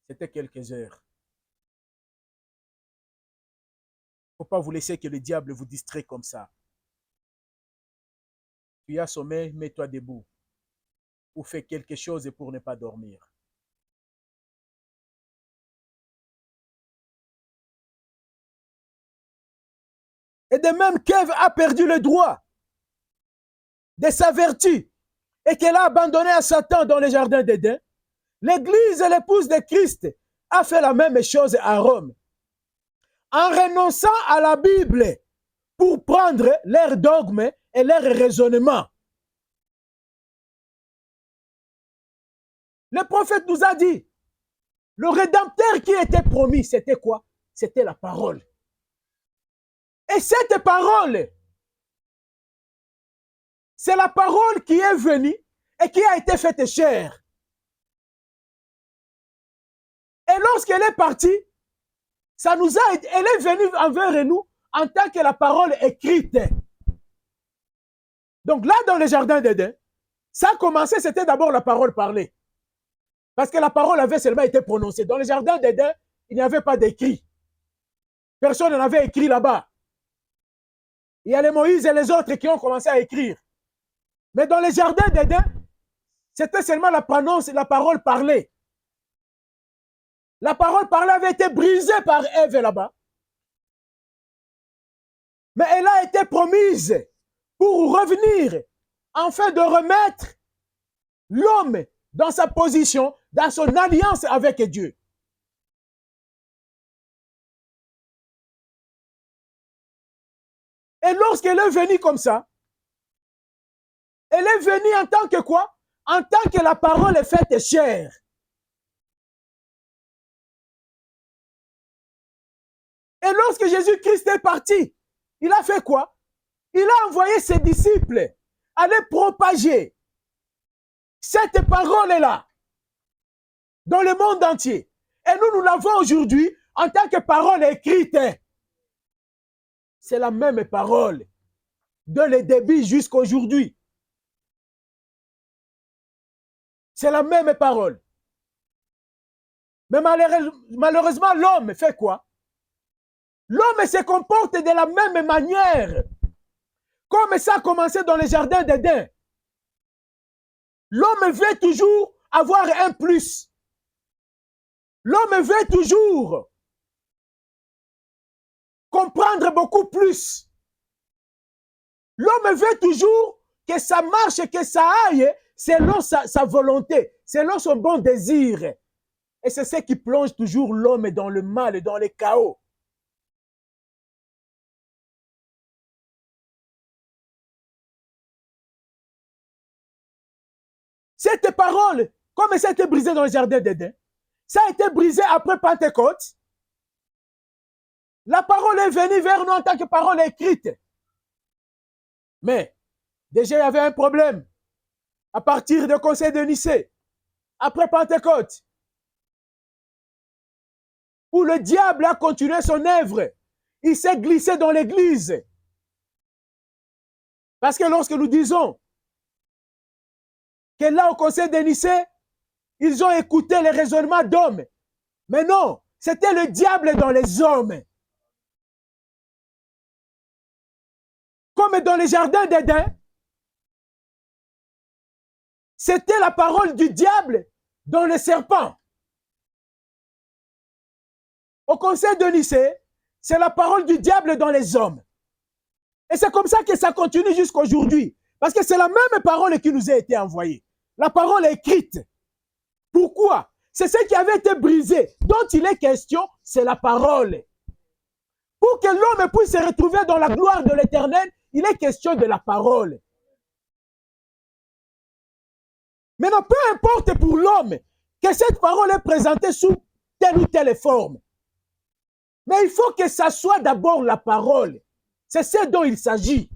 C'était quelques heures. Il ne faut pas vous laisser que le diable vous distrait comme ça. Tu as sommeil, mets-toi debout. Ou fais quelque chose pour ne pas dormir. Et de même qu'Ève a perdu le droit de sa vertu et qu'elle a abandonné à Satan dans le jardin d'Éden, l'Église, l'épouse de Christ, a fait la même chose à Rome. En renonçant à la Bible pour prendre leurs dogmes et leurs raisonnements. Le prophète nous a dit, le Rédempteur qui était promis, c'était quoi? C'était la parole. Et cette parole, c'est la parole qui est venue et qui a été faite chair. Et lorsqu'elle est partie, elle est venue envers nous en tant que la parole écrite. Donc là, dans le jardin d'Éden, ça a commencé, c'était d'abord la parole parlée. Parce que la parole avait seulement été prononcée. Dans le jardin d'Éden, il n'y avait pas d'écrit. Personne n'en avait écrit là-bas. Il y a les Moïse et les autres qui ont commencé à écrire. Mais dans le jardin d'Éden, c'était seulement la parole parlée. La parole parlée avait été brisée par Ève là-bas. Mais elle a été promise pour revenir, afin de remettre l'homme dans sa position, dans son alliance avec Dieu. Et lorsqu'elle est venue comme ça, elle est venue en tant que quoi? En tant que la parole est faite chair. Et lorsque Jésus-Christ est parti, il a fait quoi? Il a envoyé ses disciples aller propager cette parole-là dans le monde entier. Et nous l'avons aujourd'hui en tant que parole écrite. C'est la même parole de le début jusqu'à aujourd'hui. C'est la même parole. Mais malheureusement, l'homme fait quoi? L'homme se comporte de la même manière. Comme ça a commencé dans le jardin d'Éden. L'homme veut toujours avoir un plus. L'homme veut toujours comprendre beaucoup plus. L'homme veut toujours que ça marche, que ça aille selon sa volonté, selon son bon désir. Et c'est ce qui plonge toujours l'homme dans le mal et dans le chaos. Cette parole, comme ça a été brisé dans le jardin d'Éden, ça a été brisé après Pentecôte. La parole est venue vers nous en tant que parole écrite. Mais, déjà, il y avait un problème. À partir du Conseil de Nicée, après Pentecôte, où le diable a continué son œuvre, il s'est glissé dans l'église. Parce que lorsque nous disons que là, au Conseil de Nicée, ils ont écouté les raisonnements d'hommes. Mais non, c'était le diable dans les hommes. Comme dans les jardins d'Éden, c'était la parole du diable dans le serpent. Au conseil de Nicée, c'est la parole du diable dans les hommes. Et c'est comme ça que ça continue jusqu'à aujourd'hui. Parce que c'est la même parole qui nous a été envoyée. La parole est écrite. Pourquoi? C'est ce qui avait été brisé. Dont il est question, c'est la parole. Pour que l'homme puisse se retrouver dans la gloire de l'Éternel, il est question de la parole. Maintenant, peu importe pour l'homme que cette parole est présentée sous telle ou telle forme. Mais il faut que ça soit d'abord la parole. C'est ce dont il s'agit.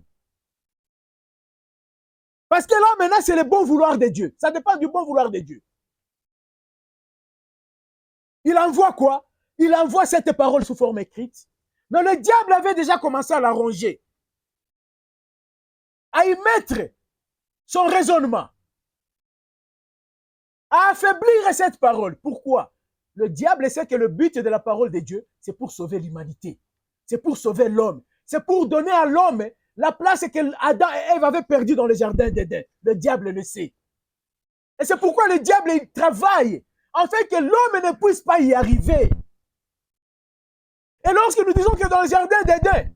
Parce que là, maintenant, c'est le bon vouloir de Dieu. Ça dépend du bon vouloir de Dieu. Il envoie quoi? Il envoie cette parole sous forme écrite. Mais le diable avait déjà commencé à la ronger, à y mettre son raisonnement, à affaiblir cette parole. Pourquoi? Le diable sait que le but de la parole de Dieu, c'est pour sauver l'humanité. C'est pour sauver l'homme. C'est pour donner à l'homme la place que Adam et Ève avaient perdue dans le jardin d'Éden. Le diable le sait. Et c'est pourquoi le diable il travaille afin que l'homme ne puisse pas y arriver. Et lorsque nous disons que dans le jardin d'Éden,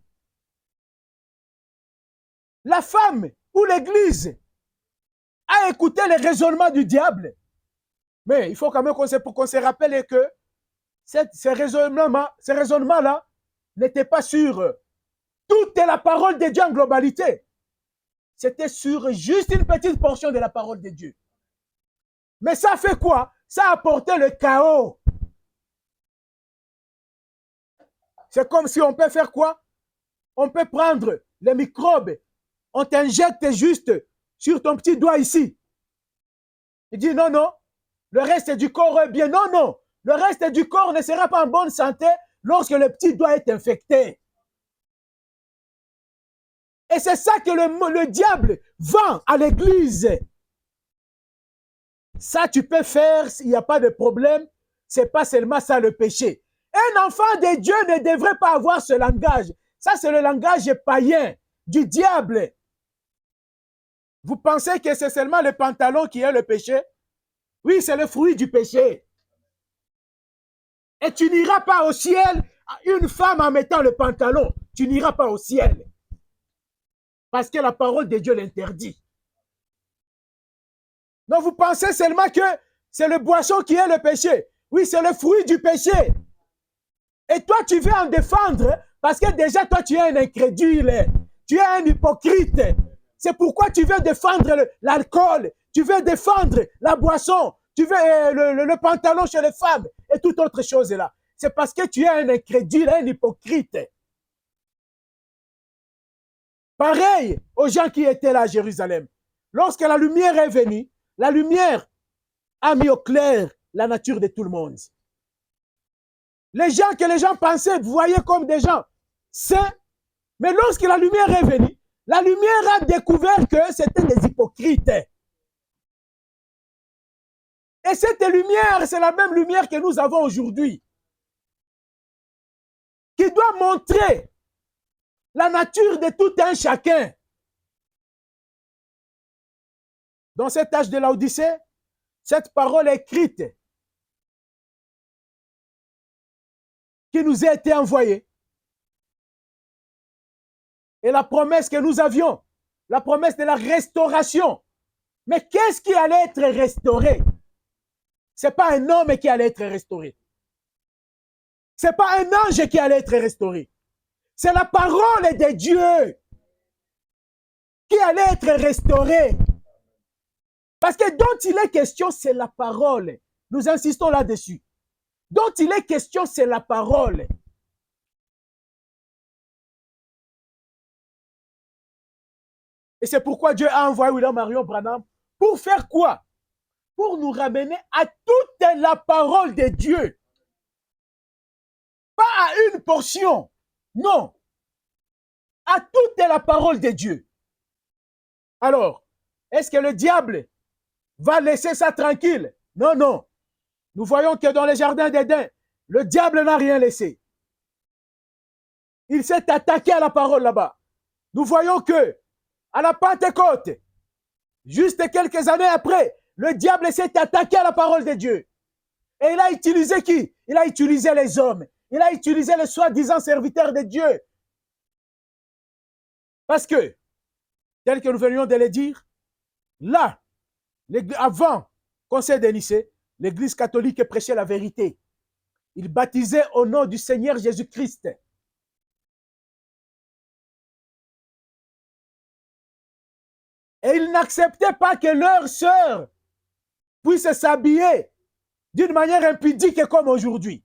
la femme ou l'Église a écouté les raisonnements du diable, mais il faut quand même qu'on se rappelle que ces raisonnements-là n'étaient pas sur toute la parole de Dieu en globalité. C'était sur juste une petite portion de la parole de Dieu. Mais ça fait quoi? Ça a apporté le chaos. C'est comme si on peut faire quoi? On peut prendre les microbes, on t'injecte juste sur ton petit doigt ici. Il dit non, non, le reste du corps est bien. Non, non, le reste du corps ne sera pas en bonne santé lorsque le petit doigt est infecté. Et c'est ça que le diable vend à l'église. Ça, tu peux faire, il n'y a pas de problème. Ce n'est pas seulement ça le péché. Un enfant de Dieu ne devrait pas avoir ce langage. Ça, c'est le langage païen du diable. Vous pensez que c'est seulement le pantalon qui est le péché? Oui, c'est le fruit du péché. Et tu n'iras pas au ciel, une femme en mettant le pantalon. Tu n'iras pas au ciel. Parce que la parole de Dieu l'interdit. Donc vous pensez seulement que c'est le boisson qui est le péché. Oui, c'est le fruit du péché. Et toi, tu veux en défendre parce que déjà, toi, tu es un incrédule. Tu es un hypocrite. C'est pourquoi tu veux défendre l'alcool. Tu veux défendre la boisson. Tu veux le pantalon chez les femmes et toute autre chose là. C'est parce que tu es un incrédule, un hypocrite. Pareil aux gens qui étaient là à Jérusalem. Lorsque la lumière est venue, la lumière a mis au clair la nature de tout le monde. Les gens que les gens pensaient, voyaient comme des gens saints, mais lorsque la lumière est venue, la lumière a découvert que c'était des hypocrites. Et cette lumière, c'est la même lumière que nous avons aujourd'hui, qui doit montrer la nature de tout un chacun. Dans cet âge de l'Odyssée, cette parole écrite qui nous a été envoyée et la promesse que nous avions, la promesse de la restauration. Mais qu'est-ce qui allait être restauré? Ce n'est pas un homme qui allait être restauré. Ce n'est pas un ange qui allait être restauré. C'est la parole de Dieu qui allait être restaurée. Parce que dont il est question, c'est la parole. Nous insistons là-dessus. Dont il est question, c'est la parole. Et c'est pourquoi Dieu a envoyé William Marion Branham. Pour faire quoi? Pour nous ramener à toute la parole de Dieu. Pas à une portion. Non. À toute la parole de Dieu. Alors, est-ce que le diable va laisser ça tranquille? Non, non. Nous voyons que dans les jardins d'Éden, le diable n'a rien laissé. Il s'est attaqué à la parole là-bas. Nous voyons que, à la Pentecôte, juste quelques années après, le diable s'est attaqué à la parole de Dieu. Et il a utilisé qui? Il a utilisé les hommes. Il a utilisé les soi-disant serviteurs de Dieu. Parce que, tel que nous venions de le dire, là, avant Conseil de Nicée, l'Église catholique prêchait la vérité. Il baptisait au nom du Seigneur Jésus-Christ. Et ils n'acceptaient pas que leurs sœurs puissent s'habiller d'une manière impudique comme aujourd'hui.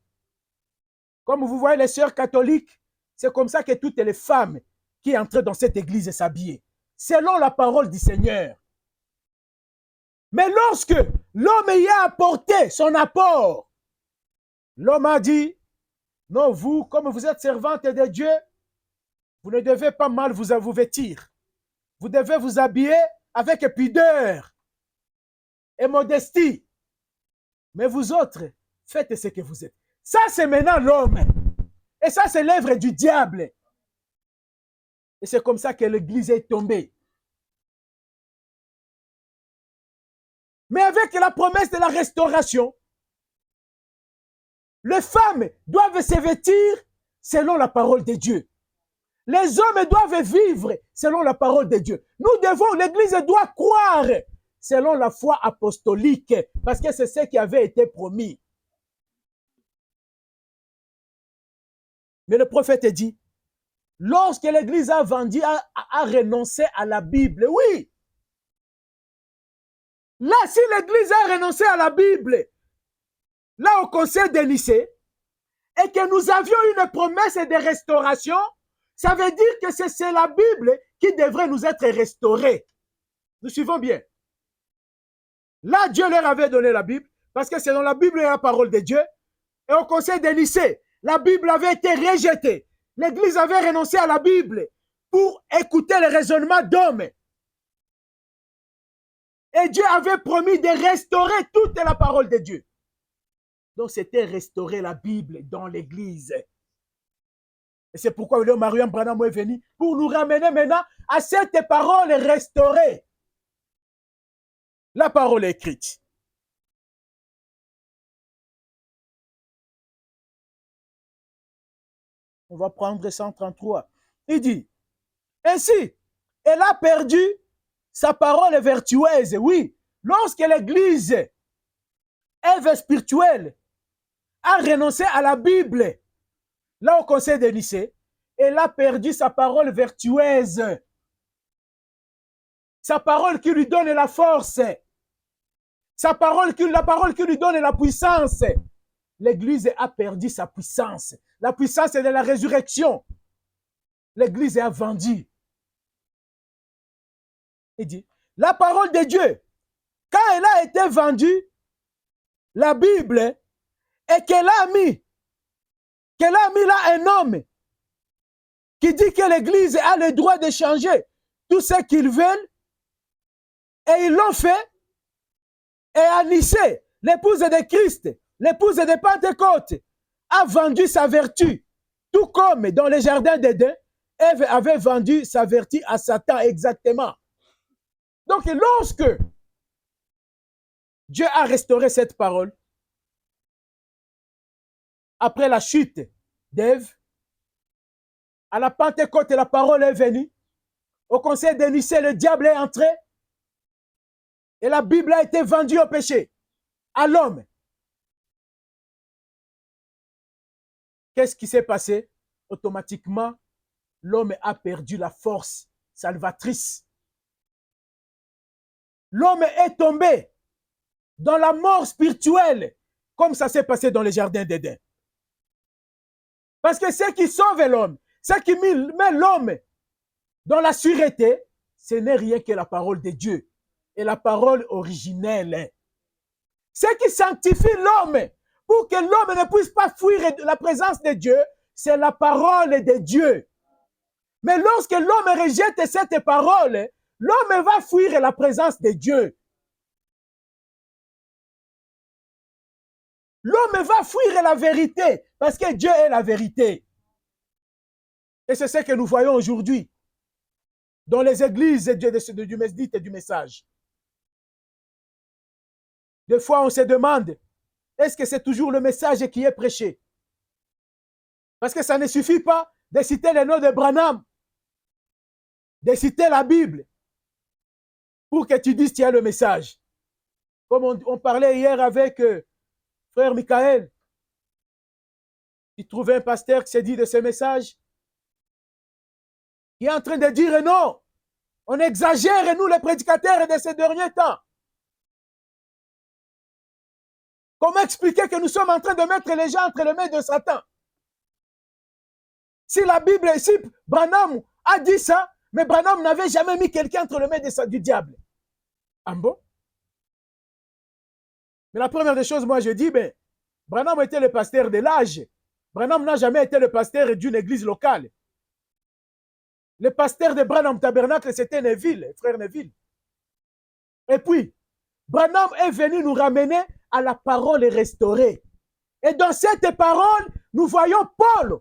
Comme vous voyez les sœurs catholiques, c'est comme ça que toutes les femmes qui entraient dans cette église s'habillaient, selon la parole du Seigneur. Mais lorsque l'homme y a apporté son apport, l'homme a dit, non, vous, comme vous êtes servante de Dieu, vous ne devez pas mal vous vêtir. Vous devez vous habiller avec pudeur et modestie. Mais vous autres, faites ce que vous êtes. Ça, c'est maintenant l'homme. Et ça, c'est l'œuvre du diable. Et c'est comme ça que l'Église est tombée. Mais avec la promesse de la restauration, les femmes doivent se vêtir selon la parole de Dieu. Les hommes doivent vivre selon la parole de Dieu. Nous devons, l'Église doit croire selon la foi apostolique, parce que c'est ce qui avait été promis. Mais le prophète dit, lorsque l'Église a vendu, a renoncé à la Bible, oui. Là, si l'Église a renoncé à la Bible, là au Conseil de Nicée, et que nous avions une promesse de restauration, ça veut dire que c'est la Bible qui devrait nous être restaurée. Nous suivons bien. Là, Dieu leur avait donné la Bible, parce que c'est dans la Bible la parole de Dieu. Et au Conseil de Nicée, la Bible avait été rejetée. L'Église avait renoncé à la Bible pour écouter les raisonnements d'hommes. Et Dieu avait promis de restaurer toute la parole de Dieu. Donc, c'était restaurer la Bible dans l'Église. Et c'est pourquoi William Marion Branham est venu pour nous ramener maintenant à cette parole restaurée. La parole écrite. On va prendre 133. Il dit, ainsi, elle a perdu sa parole vertueuse. Oui, lorsque l'Église Ève spirituelle a renoncé à la Bible, là au Conseil de Nicée, elle a perdu sa parole vertueuse. Sa parole qui lui donne la force. La parole qui lui donne la puissance. L'Église a perdu sa puissance. La puissance de la résurrection. L'Église a vendu. Il dit, la parole de Dieu, quand elle a été vendue, la Bible, et qu'elle a mis là un homme qui dit que l'Église a le droit de changer tout ce qu'ils veulent, et ils l'ont fait, et à Nicée, l'épouse de Christ, l'épouse de Pentecôte, a vendu sa vertu, tout comme dans le jardin d'Éden, Ève avait vendu sa vertu à Satan exactement. Donc, lorsque Dieu a restauré cette parole, après la chute d'Ève, à la Pentecôte, la parole est venue. Au Conseil de Nicée, le diable est entré. Et la Bible a été vendue au péché, à l'homme. Qu'est-ce qui s'est passé? Automatiquement, l'homme a perdu la force salvatrice. L'homme est tombé dans la mort spirituelle, comme ça s'est passé dans les jardins d'Éden. Parce que ce qui sauve l'homme, ce qui met l'homme dans la sûreté, ce n'est rien que la parole de Dieu et la parole originelle. Ce qui sanctifie l'homme pour que l'homme ne puisse pas fuir la présence de Dieu, c'est la parole de Dieu. Mais lorsque l'homme rejette cette parole, l'homme va fuir la présence de Dieu. L'homme va fuir la vérité parce que Dieu est la vérité. Et c'est ce que nous voyons aujourd'hui dans les églises du Mesdite et du Message. Des fois, on se demande, est-ce que c'est toujours le message qui est prêché? Parce que ça ne suffit pas de citer le nom de Branham, de citer la Bible, pour que tu dises qu'il y a le message. Comme on parlait hier avec frère Michael, il trouvait un pasteur qui s'est dit de ce message, qui est en train de dire non, on exagère, nous les prédicateurs de ces derniers temps. Comment expliquer que nous sommes en train de mettre les gens entre les mains de Satan? Si la Bible, si Branham a dit ça, mais Branham n'avait jamais mis quelqu'un entre les mains du diable. Ah bon? Mais la première des choses, moi je dis, ben, Branham était le pasteur de l'âge. Branham n'a jamais été le pasteur d'une église locale. Le pasteur de Branham Tabernacle, c'était Neville, frère Neville. Et puis, Branham est venu nous ramener à la parole restaurée. Et dans cette parole, nous voyons Paul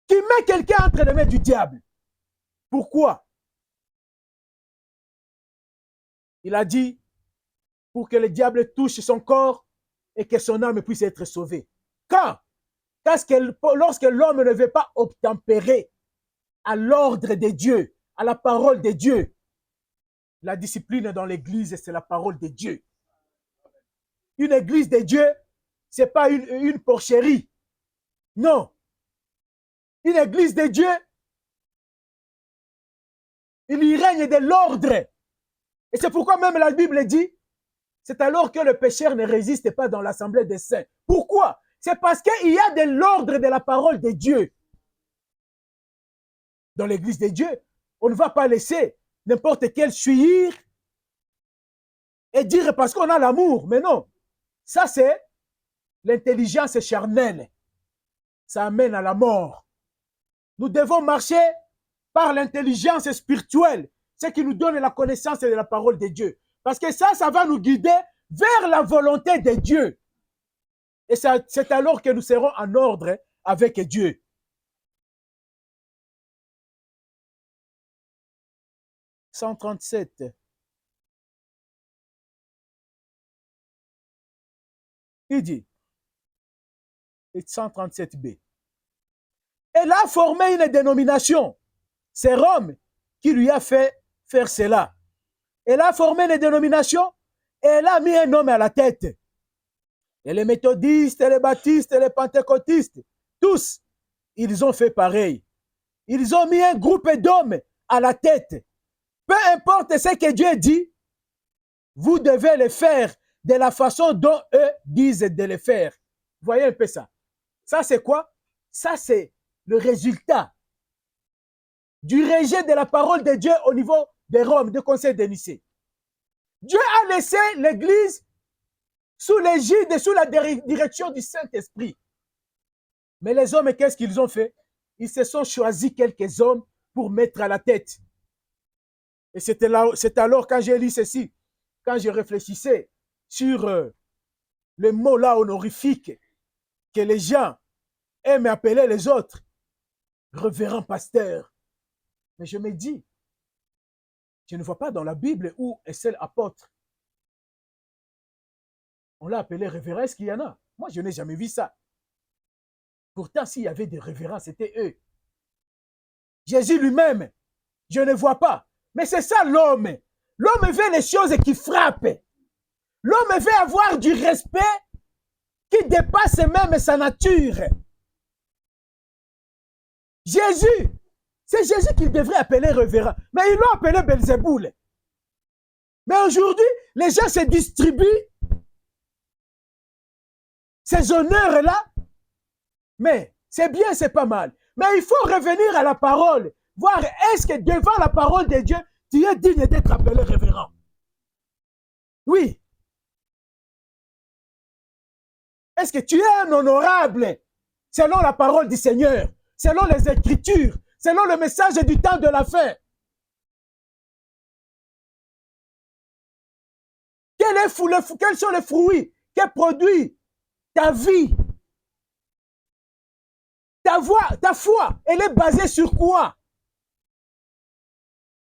qui met quelqu'un entre les mains du diable. Pourquoi? Il a dit, pour que le diable touche son corps et que son âme puisse être sauvée. Quand? Lorsque l'homme ne veut pas obtempérer à l'ordre de Dieu, à la parole de Dieu. La discipline dans l'église, c'est la parole de Dieu. Une église de Dieu, ce n'est pas une porcherie. Non. Une église de Dieu, il y règne de l'ordre. Et c'est pourquoi même la Bible dit, c'est alors que le pécheur ne résiste pas dans l'assemblée des saints. Pourquoi? C'est parce qu'il y a de l'ordre de la parole de Dieu. Dans l'église de Dieu, on ne va pas laisser n'importe quel suivre et dire parce qu'on a l'amour. Mais non, ça c'est l'intelligence charnelle. Ça amène à la mort. Nous devons marcher par l'intelligence spirituelle, ce qui nous donne la connaissance de la parole de Dieu. Parce que ça va nous guider vers la volonté de Dieu. Et c'est alors que nous serons en ordre avec Dieu. « 137. Il dit, 137b. Elle a formé une dénomination. C'est Rome qui lui a fait faire cela. Elle a formé une dénomination et elle a mis un homme à la tête. Et les méthodistes, et les baptistes, et les pentecôtistes, tous, ils ont fait pareil. Ils ont mis un groupe d'hommes à la tête. Peu importe ce que Dieu dit, vous devez le faire de la façon dont eux disent de le faire. Vous voyez un peu ça? Ça, c'est quoi? Ça, c'est le résultat du rejet de la parole de Dieu au niveau de Rome, du conseil de Nicée. Dieu a laissé l'Église sous l'égide et sous la direction du Saint-Esprit. Mais les hommes, qu'est-ce qu'ils ont fait? Ils se sont choisis quelques hommes pour mettre à la tête. Et c'est alors quand j'ai lu ceci, quand je réfléchissais sur le mot là honorifique que les gens aiment appeler les autres, révérend pasteur. Mais je me dis, je ne vois pas dans la Bible où un seul apôtre on l'a appelé révérend. Est-ce qu'il y en a? Moi, je n'ai jamais vu ça. Pourtant, s'il y avait des révérends, c'était eux. Jésus lui-même, je ne vois pas. Mais c'est ça l'homme. L'homme veut les choses qui frappent. L'homme veut avoir du respect qui dépasse même sa nature. Jésus, c'est Jésus qu'il devrait appeler révérend. Mais ils l'ont appelé Belzéboul. Mais aujourd'hui, les gens se distribuent ces honneurs-là. Mais c'est bien, c'est pas mal. Mais il faut revenir à la parole. Voir est-ce que devant la parole de Dieu, tu es digne d'être appelé révérend. Oui. Est-ce que tu es un honorable selon la parole du Seigneur, selon les Écritures, selon le message du temps de la fin? Quels sont les fruits que produit ta vie? Ta foi, elle est basée sur quoi?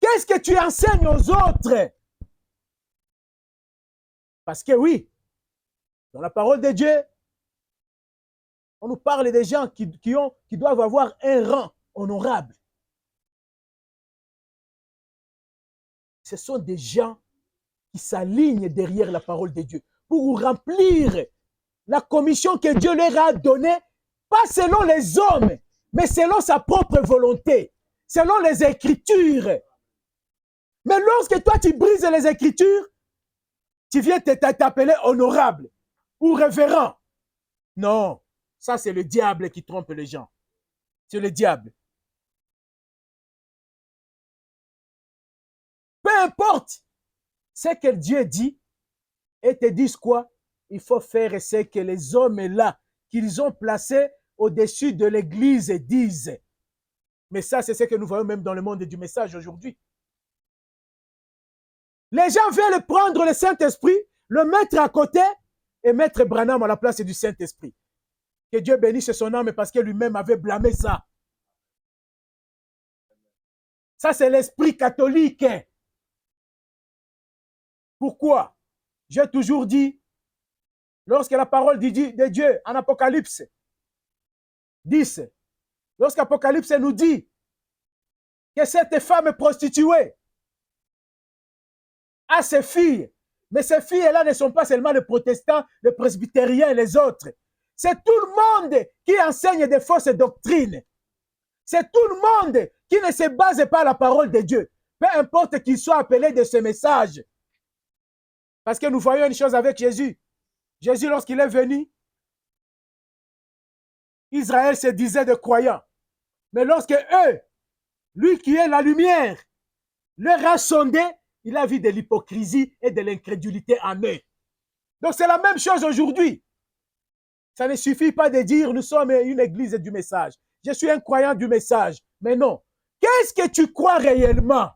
Qu'est-ce que tu enseignes aux autres? Parce que oui, dans la parole de Dieu, on nous parle des gens qui doivent avoir un rang honorable. Ce sont des gens qui s'alignent derrière la parole de Dieu pour remplir la commission que Dieu leur a donnée, pas selon les hommes, mais selon sa propre volonté, selon les Écritures. Mais lorsque toi, tu brises les Écritures, tu viens t'appeler honorable ou révérend. Non, ça c'est le diable qui trompe les gens. C'est le diable. Peu importe ce que Dieu dit, et te disent quoi? Il faut faire ce que les hommes là, qu'ils ont placé au-dessus de l'Église disent. Mais ça, c'est ce que nous voyons même dans le monde du message aujourd'hui. Les gens veulent prendre le Saint-Esprit, le mettre à côté et mettre Branham à la place du Saint-Esprit. Que Dieu bénisse son âme parce que lui-même avait blâmé ça. Ça, c'est l'esprit catholique. Pourquoi? J'ai toujours dit, lorsque la parole de Dieu en Apocalypse 10, lorsqu'Apocalypse nous dit que cette femme prostituée a ses filles, mais ces filles-là ne sont pas seulement les protestants, les presbytériens et les autres. C'est tout le monde qui enseigne des fausses doctrines. C'est tout le monde qui ne se base pas à la parole de Dieu, peu importe qu'il soit appelé de ce message. Parce que nous voyons une chose avec Jésus. Jésus, lorsqu'il est venu, Israël se disait de croyants. Mais lorsque eux, lui qui est la lumière, leur a sondé, il a vu de l'hypocrisie et de l'incrédulité en eux. Donc c'est la même chose aujourd'hui. Ça ne suffit pas de dire nous sommes une église du message. Je suis un croyant du message. Mais non. Qu'est-ce que tu crois réellement?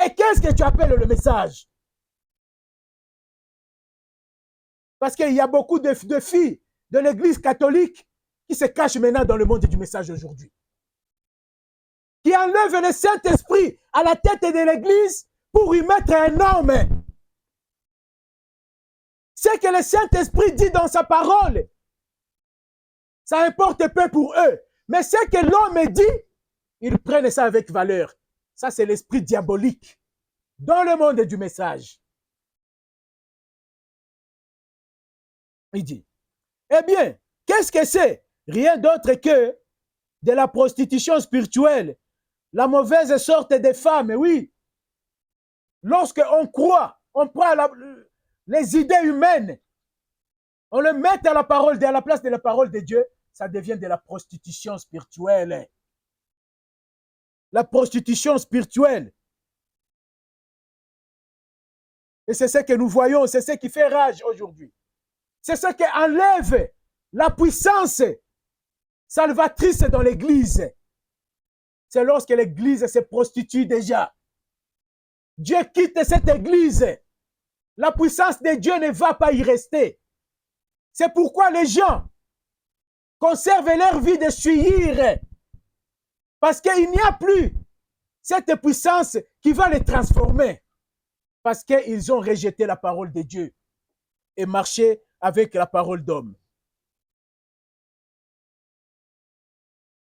Et qu'est-ce que tu appelles le message? Parce qu'il y a beaucoup de filles de l'église catholique qui se cachent maintenant dans le monde du message aujourd'hui. Qui enlèvent le Saint-Esprit à la tête de l'église pour y mettre un homme. Ce que le Saint-Esprit dit dans sa parole, ça importe peu pour eux. Mais ce que l'homme dit, ils prennent ça avec valeur. Ça, c'est l'esprit diabolique dans le monde du message. Il dit, eh bien, qu'est-ce que c'est? Rien d'autre que de la prostitution spirituelle, la mauvaise sorte des femmes, oui. Lorsqu'on croit, on prend les idées humaines, on le met à la parole, à la place de la parole de Dieu, ça devient de la prostitution spirituelle. La prostitution spirituelle. Et c'est ce que nous voyons, c'est ce qui fait rage aujourd'hui. C'est ce qui enlève la puissance salvatrice dans l'église. C'est lorsque l'église se prostitue déjà. Dieu quitte cette église. La puissance de Dieu ne va pas y rester. C'est pourquoi les gens conservent leur vie de suivre. Parce qu'il n'y a plus cette puissance qui va les transformer. Parce qu'ils ont rejeté la parole de Dieu et marché avec la parole d'homme.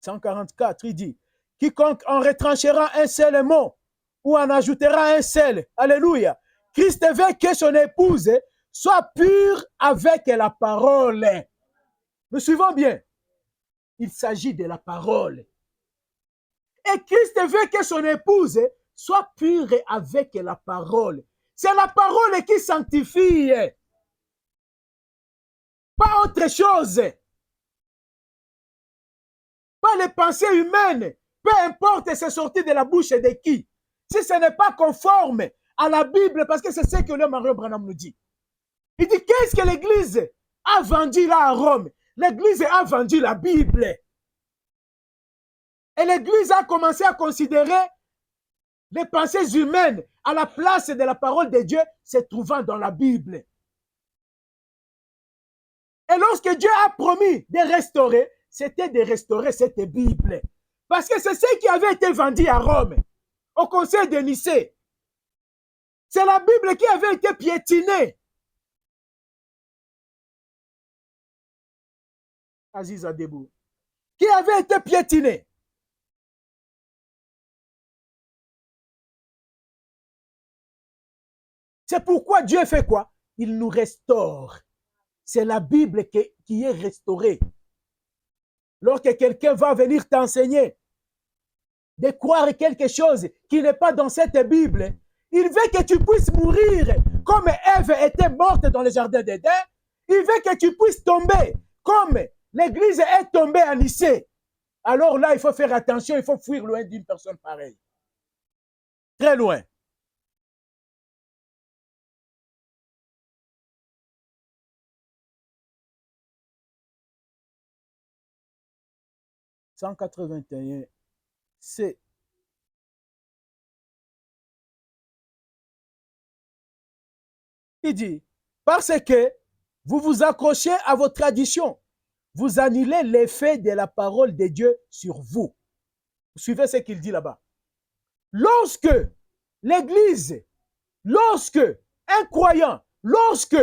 144, il dit, quiconque en retranchera un seul mot ou en ajoutera un seul, alléluia, Christ veut que son épouse soit pure avec la parole. Nous suivons bien. Il s'agit de la parole. Et Christ veut que son épouse soit pure avec la parole. C'est la parole qui sanctifie. Pas autre chose. Pas les pensées humaines. Peu importe c'est sorti de la bouche de qui. Si ce n'est pas conforme à la Bible, parce que c'est ce que le Mario Branham nous dit. Il dit, qu'est-ce que l'Église a vendu là à Rome? L'Église a vendu la Bible. Et l'Église a commencé à considérer les pensées humaines à la place de la parole de Dieu se trouvant dans la Bible. Et lorsque Dieu a promis de restaurer, c'était de restaurer cette Bible. Parce que c'est ce qui avait été vendu à Rome, au Conseil de Nicée. C'est la Bible qui avait été piétinée. Aziz Adebou, qui avait été piétiné. C'est pourquoi Dieu fait quoi? Il nous restaure. C'est la Bible qui est restaurée. Lorsque quelqu'un va venir t'enseigner de croire quelque chose qui n'est pas dans cette Bible, il veut que tu puisses mourir comme Ève était morte dans le jardin d'Éden. Il veut que tu puisses tomber comme l'Église est tombée à Nicée. Alors là, il faut faire attention, il faut fuir loin d'une personne pareille. Très loin. « 181 C. Il dit, parce que vous vous accrochez à vos traditions, vous annulez l'effet de la parole de Dieu sur vous. Vous suivez ce qu'il dit là-bas. Lorsque l'Église, lorsque un croyant, lorsque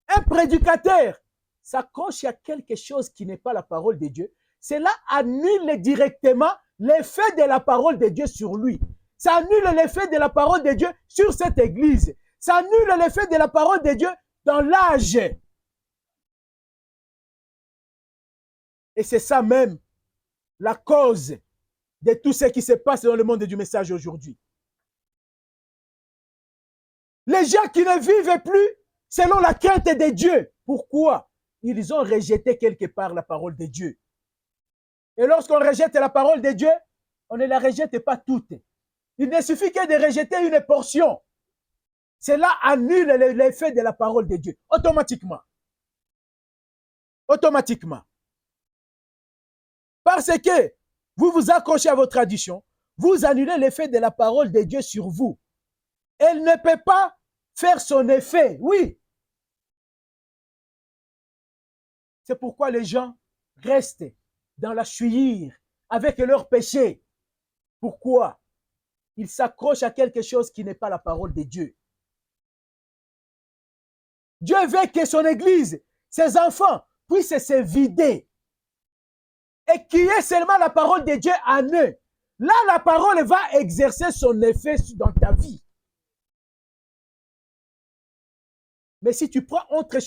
un prédicateur s'accroche à quelque chose qui n'est pas la parole de Dieu, cela annule directement l'effet de la parole de Dieu sur lui. Ça annule l'effet de la parole de Dieu sur cette Église. Ça annule l'effet de la parole de Dieu dans l'âge. Et c'est ça même la cause de tout ce qui se passe dans le monde du message aujourd'hui. Les gens qui ne vivent plus selon la crainte de Dieu. Pourquoi? Ils ont rejeté quelque part la parole de Dieu. Et lorsqu'on rejette la parole de Dieu, on ne la rejette pas toute. Il ne suffit que de rejeter une portion. Cela annule l'effet de la parole de Dieu, automatiquement. Automatiquement. Parce que vous vous accrochez à vos traditions, vous annulez l'effet de la parole de Dieu sur vous. Elle ne peut pas faire son effet, oui. C'est pourquoi les gens restent dans la souillure avec leurs péchés. Pourquoi? Ils s'accrochent à quelque chose qui n'est pas la parole de Dieu. Dieu veut que son Église, ses enfants, puissent se vider et qu'il y ait seulement la parole de Dieu en eux. Là, la parole va exercer son effet dans ta vie. Mais si tu prends autre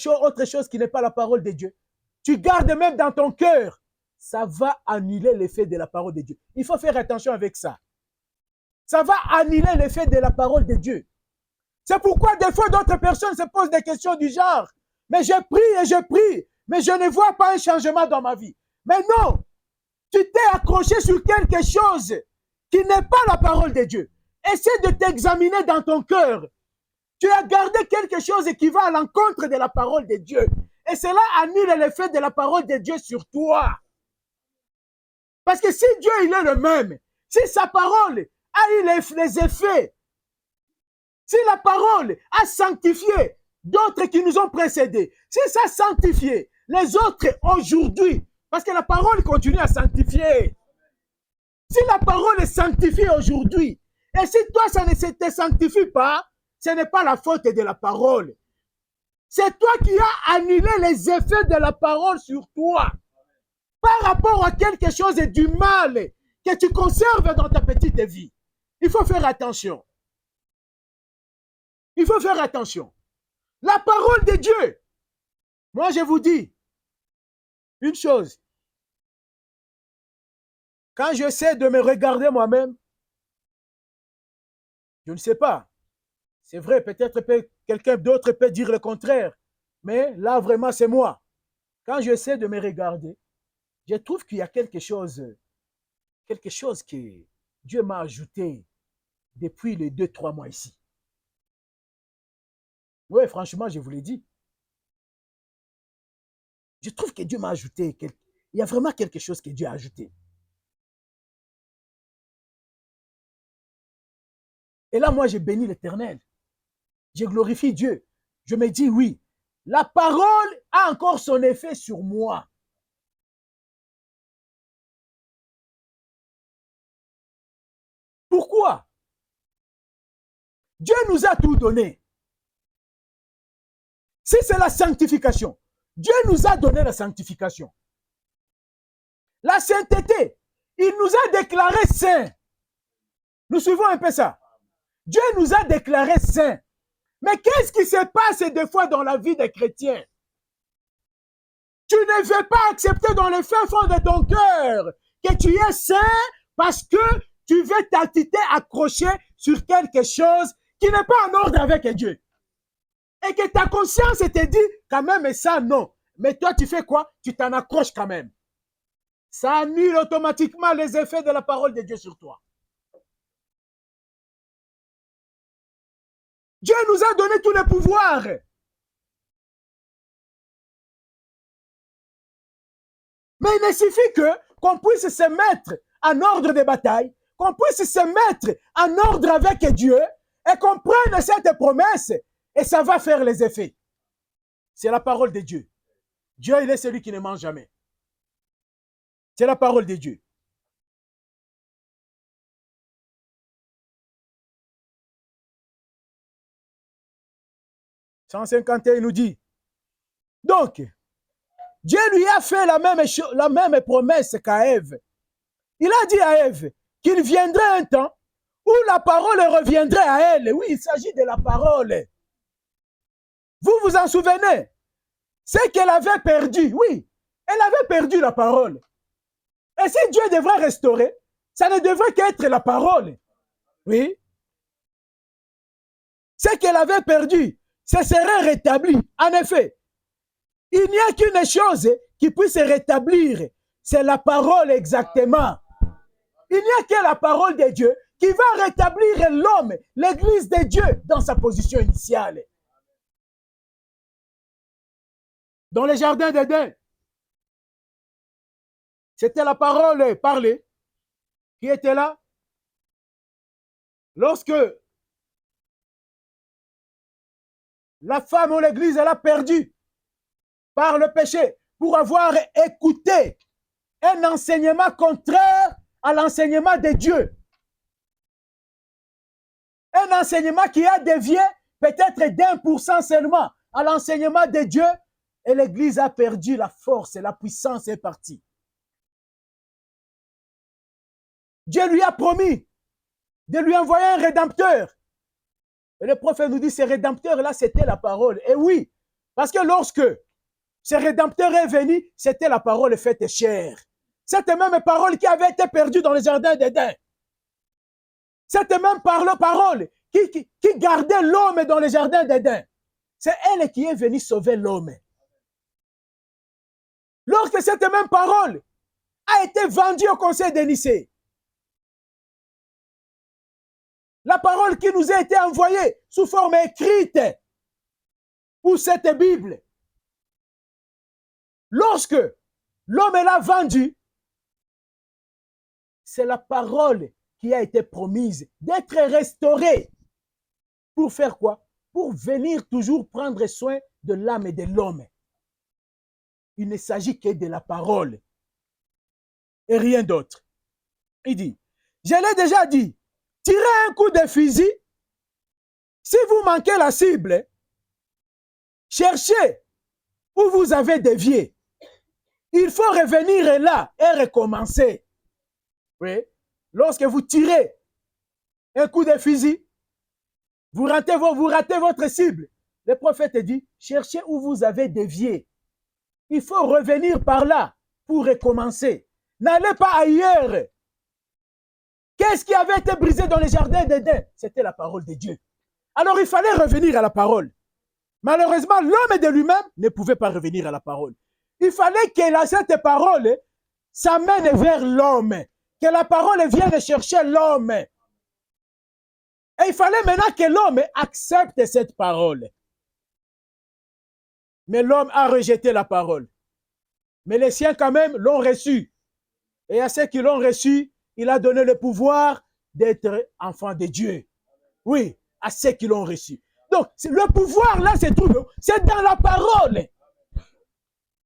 chose qui n'est pas la parole de Dieu, tu gardes même dans ton cœur, ça va annuler l'effet de la parole de Dieu. Il faut faire attention avec ça. Ça va annuler l'effet de la parole de Dieu. C'est pourquoi des fois d'autres personnes se posent des questions du genre, mais je prie et je prie, mais je ne vois pas un changement dans ma vie. Mais non, tu t'es accroché sur quelque chose qui n'est pas la parole de Dieu. Essaie de t'examiner dans ton cœur. Tu as gardé quelque chose qui va à l'encontre de la parole de Dieu. Et cela annule l'effet de la parole de Dieu sur toi. Parce que si Dieu il est le même, si sa parole a eu les effets, si la parole a sanctifié d'autres qui nous ont précédés, si ça a sanctifié les autres aujourd'hui, parce que la parole continue à sanctifier. Si la parole est sanctifiée aujourd'hui, et si toi ça ne te sanctifie pas, ce n'est pas la faute de la parole. C'est toi qui as annulé les effets de la parole sur toi. Par rapport à quelque chose du mal que tu conserves dans ta petite vie. Il faut faire attention. Il faut faire attention. La parole de Dieu. Moi, je vous dis une chose. Quand j'essaie de me regarder moi-même, je ne sais pas. C'est vrai, peut-être quelqu'un d'autre peut dire le contraire. Mais là, vraiment, c'est moi. Quand j'essaie de me regarder, je trouve qu'il y a quelque chose que Dieu m'a ajouté depuis les 2-3 mois ici. Oui, franchement, je vous l'ai dit. Je trouve que Dieu m'a ajouté. Il y a vraiment quelque chose que Dieu a ajouté. Et là, moi, je bénis l'Éternel. Je glorifie Dieu. Je me dis, oui, la parole a encore son effet sur moi. Pourquoi? Dieu nous a tout donné. Si c'est la sanctification, Dieu nous a donné la sanctification. La sainteté. Il nous a déclarés saints. Nous suivons un peu ça. Dieu nous a déclarés saints. Mais qu'est-ce qui se passe des fois dans la vie des chrétiens? Tu ne veux pas accepter dans le fin fond de ton cœur que tu es saint parce que tu veux t'attiter accrocher sur quelque chose qui n'est pas en ordre avec Dieu. Et que ta conscience te dit quand même ça, non. Mais toi, tu fais quoi? Tu t'en accroches quand même. Ça annule automatiquement les effets de la parole de Dieu sur toi. Dieu nous a donné tous les pouvoirs. Mais il ne suffit qu'on puisse se mettre en ordre de bataille, qu'on puisse se mettre en ordre avec Dieu et qu'on prenne cette promesse et ça va faire les effets. C'est la parole de Dieu. Dieu, il est celui qui ne ment jamais. C'est la parole de Dieu. « 151, il nous dit, donc, Dieu lui a fait la même promesse qu'à Ève. Il a dit à Ève qu'il viendrait un temps où la parole reviendrait à elle. Oui, il s'agit de la parole. Vous vous en souvenez? C'est qu'elle avait perdu. Oui, elle avait perdu la parole. Et si Dieu devrait restaurer, ça ne devrait qu'être la parole. Oui. Ce qu'elle avait perdu, ça serait rétabli. En effet, il n'y a qu'une chose qui puisse rétablir, c'est la parole exactement. Il n'y a que la parole de Dieu qui va rétablir l'homme, l'église de Dieu, dans sa position initiale. Dans le jardin d'Éden, c'était la parole parlée qui était là. Lorsque la femme ou l'église, elle a perdu par le péché pour avoir écouté un enseignement contraire à l'enseignement de Dieu. Un enseignement qui a dévié peut-être d'1% seulement à l'enseignement de Dieu et l'église a perdu la force et la puissance est partie. Dieu lui a promis de lui envoyer un rédempteur. Et le prophète nous dit, ce rédempteur-là, c'était la parole. Et oui, parce que lorsque ce rédempteur est venu, c'était la parole faite chair. Cette même parole qui avait été perdue dans le jardin d'Éden. Cette même parole qui gardait l'homme dans le jardin d'Éden. C'est elle qui est venue sauver l'homme. Lorsque cette même parole a été vendue au conseil de Nicée, la parole qui nous a été envoyée sous forme écrite pour cette Bible, lorsque l'homme l'a vendue, c'est la parole qui a été promise d'être restaurée. Pour faire quoi? Pour venir toujours prendre soin de l'âme et de l'homme. Il ne s'agit que de la parole et rien d'autre. Il dit, je l'ai déjà dit, tirez un coup de fusil, si vous manquez la cible, cherchez où vous avez dévié. Il faut revenir là et recommencer. Oui. Lorsque vous tirez un coup de fusil, vous ratez votre cible. Le prophète dit, cherchez où vous avez dévié. Il faut revenir par là pour recommencer. N'allez pas ailleurs. Qu'est-ce qui avait été brisé dans les jardins d'Éden? C'était la parole de Dieu. Alors il fallait revenir à la parole. Malheureusement, l'homme de lui-même ne pouvait pas revenir à la parole. Il fallait que cette parole s'amène vers l'homme. Que la parole vienne chercher l'homme. Et il fallait maintenant que l'homme accepte cette parole. Mais l'homme a rejeté la parole. Mais les siens quand même l'ont reçu. Et à ceux qui l'ont reçu, il a donné le pouvoir d'être enfant de Dieu. Oui, à ceux qui l'ont reçu. Donc, le pouvoir là se trouve, c'est dans la parole.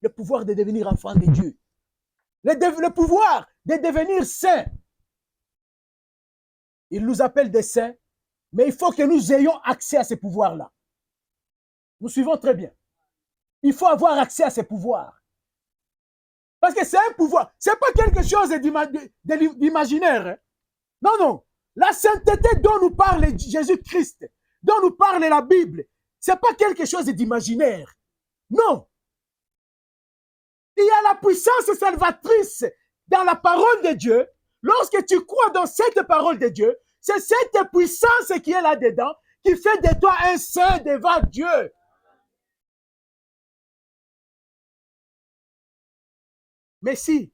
Le pouvoir de devenir enfant de Dieu. Le pouvoir de devenir saint. Il nous appelle des saints, mais il faut que nous ayons accès à ces pouvoirs-là. Nous suivons très bien. Il faut avoir accès à ces pouvoirs. Parce que c'est un pouvoir. Ce n'est pas quelque chose d'imaginaire. Hein? Non, non. La sainteté dont nous parle Jésus-Christ, dont nous parle la Bible, ce n'est pas quelque chose d'imaginaire. Non. Il y a la puissance salvatrice dans la parole de Dieu. Lorsque tu crois dans cette parole de Dieu, c'est cette puissance qui est là-dedans qui fait de toi un saint devant Dieu. Mais si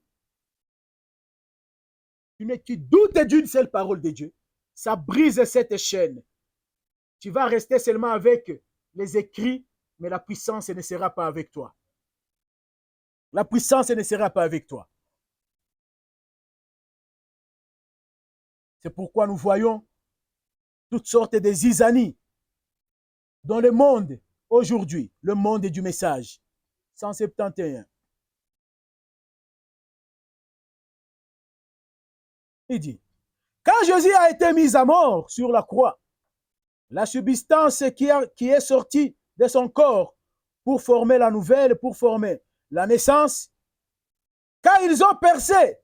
tu doutes d'une seule parole de Dieu, ça brise cette chaîne. Tu vas rester seulement avec les écrits, mais la puissance ne sera pas avec toi. La puissance ne sera pas avec toi. C'est pourquoi nous voyons toutes sortes de zizanies dans le monde aujourd'hui, le monde du message. 171. Il dit, quand Jésus a été mis à mort sur la croix, la substance qui est sortie de son corps pour former la nouvelle, pour former la naissance, quand ils ont percé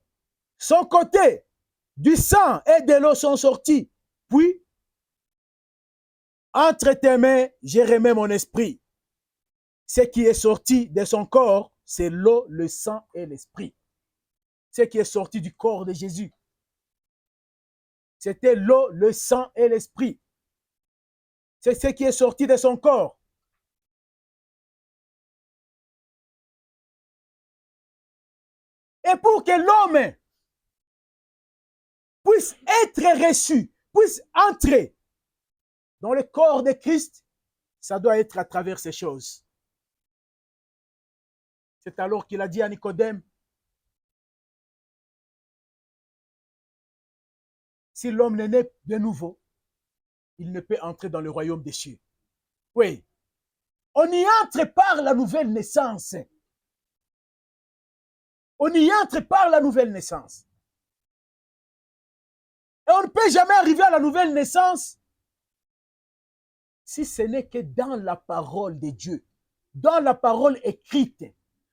son côté, du sang et de l'eau sont sortis, puis entre tes mains, j'ai remis mon esprit. Ce qui est sorti de son corps, c'est l'eau, le sang et l'esprit. Ce qui est sorti du corps de Jésus, c'était l'eau, le sang et l'esprit. C'est ce qui est sorti de son corps. Et pour que l'homme puisse être reçu, puisse entrer dans le corps de Christ, ça doit être à travers ces choses. C'est alors qu'il a dit à Nicodème, si l'homme n'est né de nouveau, il ne peut entrer dans le royaume des cieux. Oui, on y entre par la nouvelle naissance. On y entre par la nouvelle naissance. Et on ne peut jamais arriver à la nouvelle naissance si ce n'est que dans la parole de Dieu, dans la parole écrite,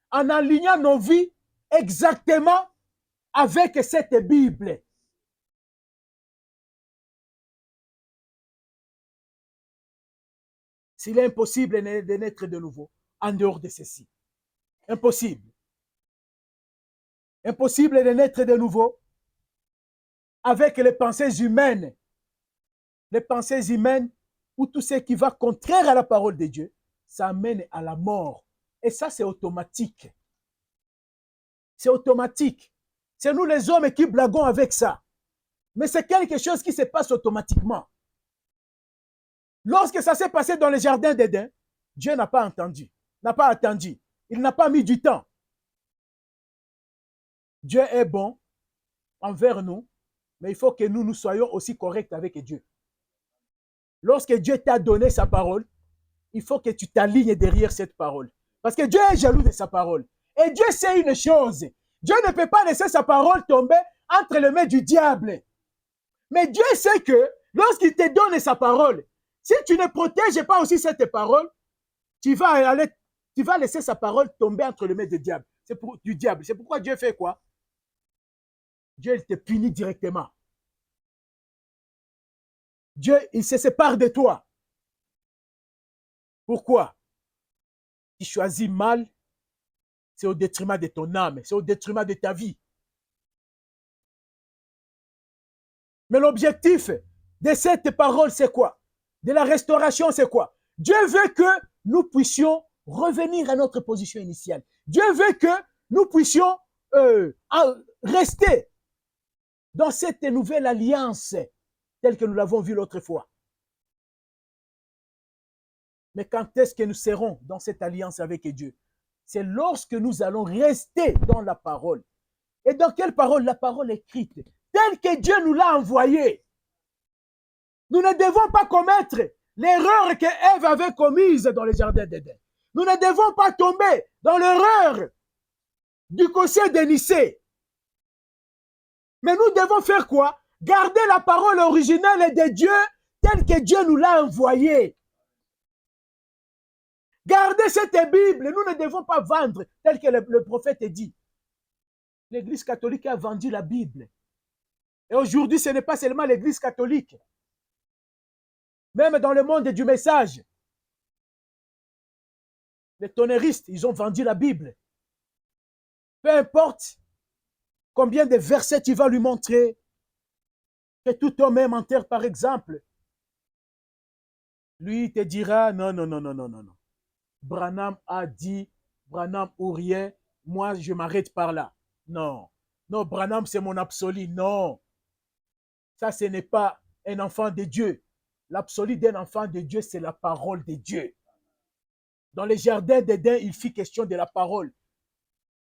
en alignant nos vies exactement avec cette Bible. S'il est impossible de naître de nouveau en dehors de ceci. Impossible. Impossible de naître de nouveau avec les pensées humaines. Les pensées humaines ou tout ce qui va contraire à la parole de Dieu, ça amène à la mort. Et ça, c'est automatique. C'est automatique. C'est nous les hommes qui blaguons avec ça. Mais c'est quelque chose qui se passe automatiquement. Lorsque ça s'est passé dans le jardin d'Éden, Dieu n'a pas entendu, n'a pas attendu. Il n'a pas mis du temps. Dieu est bon envers nous, mais il faut que nous soyons aussi corrects avec Dieu. Lorsque Dieu t'a donné sa parole, il faut que tu t'alignes derrière cette parole. Parce que Dieu est jaloux de sa parole. Et Dieu sait une chose. Dieu ne peut pas laisser sa parole tomber entre les mains du diable. Mais Dieu sait que lorsqu'il te donne sa parole, si tu ne protèges pas aussi cette parole, tu vas laisser sa parole tomber entre les mains du diable. C'est pourquoi Dieu fait quoi? Dieu, il te punit directement. Dieu, il se sépare de toi. Pourquoi? Tu choisis mal, c'est au détriment de ton âme, c'est au détriment de ta vie. Mais l'objectif de cette parole, c'est quoi? De la restauration, c'est quoi? Dieu veut que nous puissions revenir à notre position initiale. Dieu veut que nous puissions rester dans cette nouvelle alliance telle que nous l'avons vue l'autre fois. Mais quand est-ce que nous serons dans cette alliance avec Dieu? C'est lorsque nous allons rester dans la parole. Et dans quelle parole? La parole écrite, telle que Dieu nous l'a envoyée. Nous ne devons pas commettre l'erreur que Ève avait commise dans le jardin d'Éden. Nous ne devons pas tomber dans l'erreur du conseil de Nicée. Mais nous devons faire quoi? Garder la parole originelle de Dieu telle que Dieu nous l'a envoyée. Gardez cette Bible. Nous ne devons pas vendre tel que le prophète dit. L'Église catholique a vendu la Bible. Et aujourd'hui, ce n'est pas seulement l'Église catholique. Même dans le monde du message, les tonnéristes, ils ont vendu la Bible. Peu importe combien de versets tu vas lui montrer, que tout homme est menteur, par exemple, lui, il te dira, non, non, non, non, non, non, non. Branham a dit, Branham ou rien, moi, je m'arrête par là. Non, non, Branham, c'est mon absolu. Non, ça, ce n'est pas un enfant de Dieu. L'absolu d'un enfant de Dieu, c'est la parole de Dieu. Dans les jardins d'Éden, il fit question de la parole.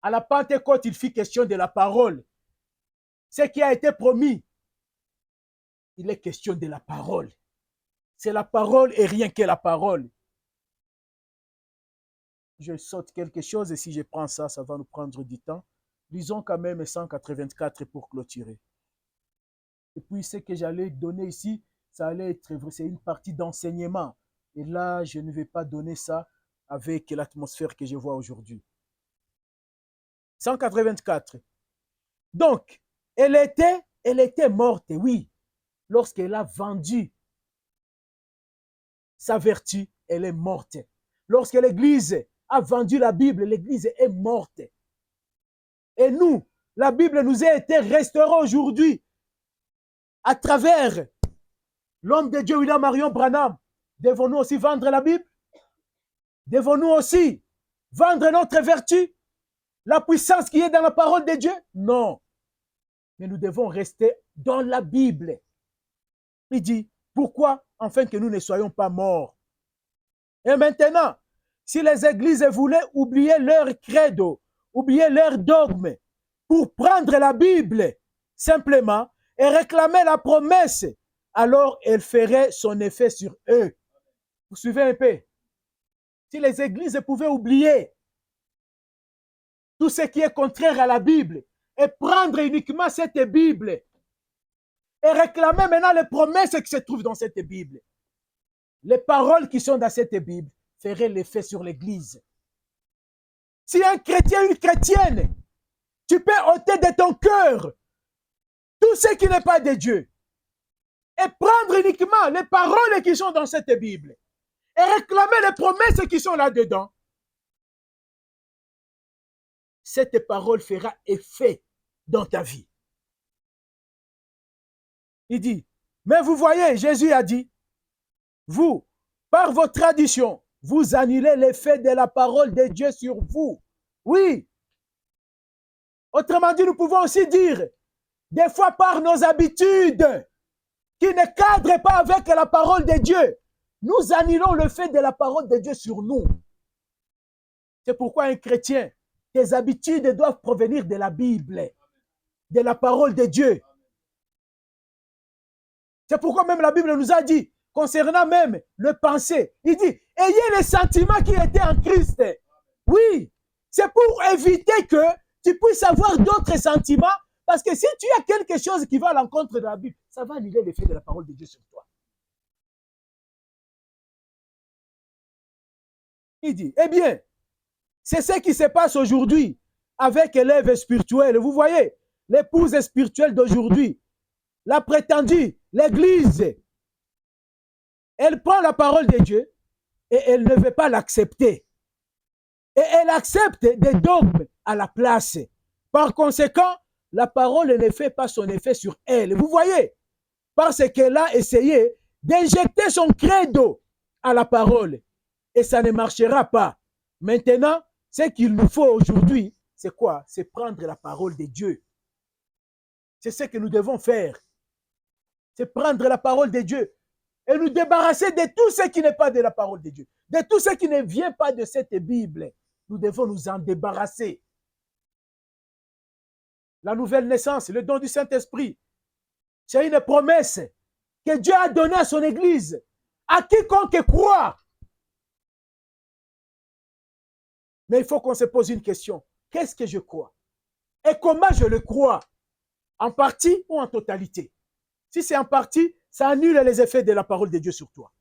À la Pentecôte, il fit question de la parole. Ce qui a été promis, il est question de la parole. C'est la parole et rien que la parole. Je saute quelque chose et si je prends ça, ça va nous prendre du temps. Lisons quand même 184 pour clôturer. Et puis ce que j'allais donner ici, ça allait être, c'est une partie d'enseignement. Et là, je ne vais pas donner ça avec l'atmosphère que je vois aujourd'hui. 184. Donc, elle était morte, oui, lorsqu'elle a vendu sa vertu, elle est morte. Lorsque l'Église a vendu la Bible, l'Église est morte. Et nous, la Bible nous a été restaurée aujourd'hui à travers l'homme de Dieu, William Marion Branham. Devons-nous aussi vendre la Bible? Devons-nous aussi vendre notre vertu? La puissance qui est dans la parole de Dieu? Non. Mais nous devons rester dans la Bible. Il dit, pourquoi? Afin que nous ne soyons pas morts. Et maintenant, si les églises voulaient oublier leur credo, oublier leur dogme, pour prendre la Bible simplement et réclamer la promesse, alors elle ferait son effet sur eux. Vous suivez un peu? Si les églises pouvaient oublier tout ce qui est contraire à la Bible et prendre uniquement cette Bible et réclamer maintenant les promesses qui se trouvent dans cette Bible, les paroles qui sont dans cette Bible feraient l'effet sur l'Église. Si un chrétien, une chrétienne, tu peux ôter de ton cœur tout ce qui n'est pas de Dieu et prendre uniquement les paroles qui sont dans cette Bible et réclamer les promesses qui sont là-dedans, cette parole fera effet dans ta vie. Il dit, mais vous voyez, Jésus a dit, vous, par vos traditions, vous annulez l'effet de la parole de Dieu sur vous. Oui. Autrement dit, nous pouvons aussi dire, des fois par nos habitudes, qui ne cadrent pas avec la parole de Dieu, nous annulons le fait de la parole de Dieu sur nous. C'est pourquoi un chrétien, tes habitudes doivent provenir de la Bible, de la parole de Dieu. C'est pourquoi même la Bible nous a dit, concernant même le pensée, il dit, ayez les sentiments qui étaient en Christ. Oui, c'est pour éviter que tu puisses avoir d'autres sentiments, parce que si tu as quelque chose qui va à l'encontre de la Bible, ça va annuler l'effet de la parole de Dieu sur toi. Il dit, eh bien, c'est ce qui se passe aujourd'hui avec l'élève spirituel. Vous voyez, l'épouse spirituelle d'aujourd'hui, la prétendue, l'Église, elle prend la parole de Dieu et elle ne veut pas l'accepter. Et elle accepte des dogmes à la place. Par conséquent, la parole ne fait pas son effet sur elle. Vous voyez, parce qu'elle a essayé d'injecter son credo à la parole. Et ça ne marchera pas. Maintenant, ce qu'il nous faut aujourd'hui, c'est quoi? C'est prendre la parole de Dieu. C'est ce que nous devons faire. C'est prendre la parole de Dieu et nous débarrasser de tout ce qui n'est pas de la parole de Dieu, de tout ce qui ne vient pas de cette Bible. Nous devons nous en débarrasser. La nouvelle naissance, le don du Saint-Esprit, c'est une promesse que Dieu a donnée à son Église, à quiconque croit. Mais il faut qu'on se pose une question. Qu'est-ce que je crois? Et comment je le crois? En partie ou en totalité? Si c'est en partie, ça annule les effets de la parole de Dieu sur toi.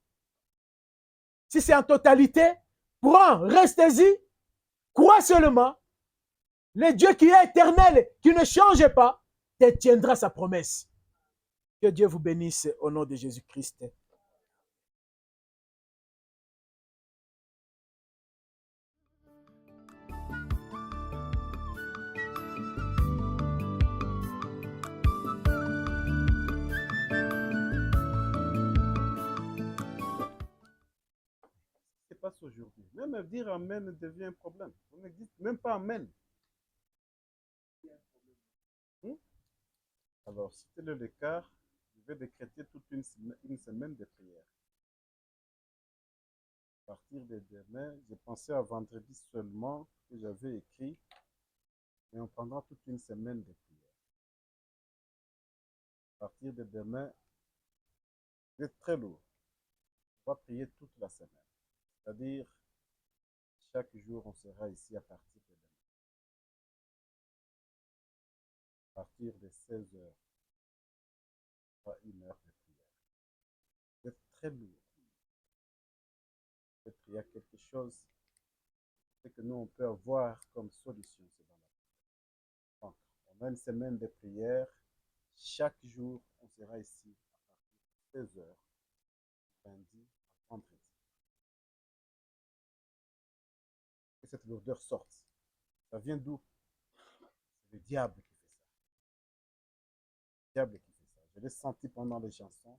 Si c'est en totalité, prends, restez-y, crois seulement, Le Dieu qui est éternel, qui ne change pas, te tiendra sa promesse. Que Dieu vous bénisse au nom de Jésus-Christ. Se passe aujourd'hui. Même dire Amen devient un problème. On ne dit même pas Amen. Hmm? Alors, si tel est le cas, je vais décréter toute une semaine de prière. À partir de demain, j'ai pensé à vendredi seulement que j'avais écrit, mais on prendra toute une semaine de prière. À partir de demain, c'est très lourd. On va prier toute la semaine. C'est-à-dire, chaque jour, on sera ici à partir de demain. À partir de 16 heures, pas une heure de prière. C'est très lourd. Peut-être qu'il y a quelque chose que nous, on peut avoir comme solution. C'est dans la prière. Donc, on a une semaine de prière. Chaque jour, on sera ici à partir de 16 heures, lundi à vendredi. Que cette lourdeur sorte. Ça vient d'où? C'est le diable qui fait ça. Le diable qui fait ça. Je l'ai senti pendant les chansons.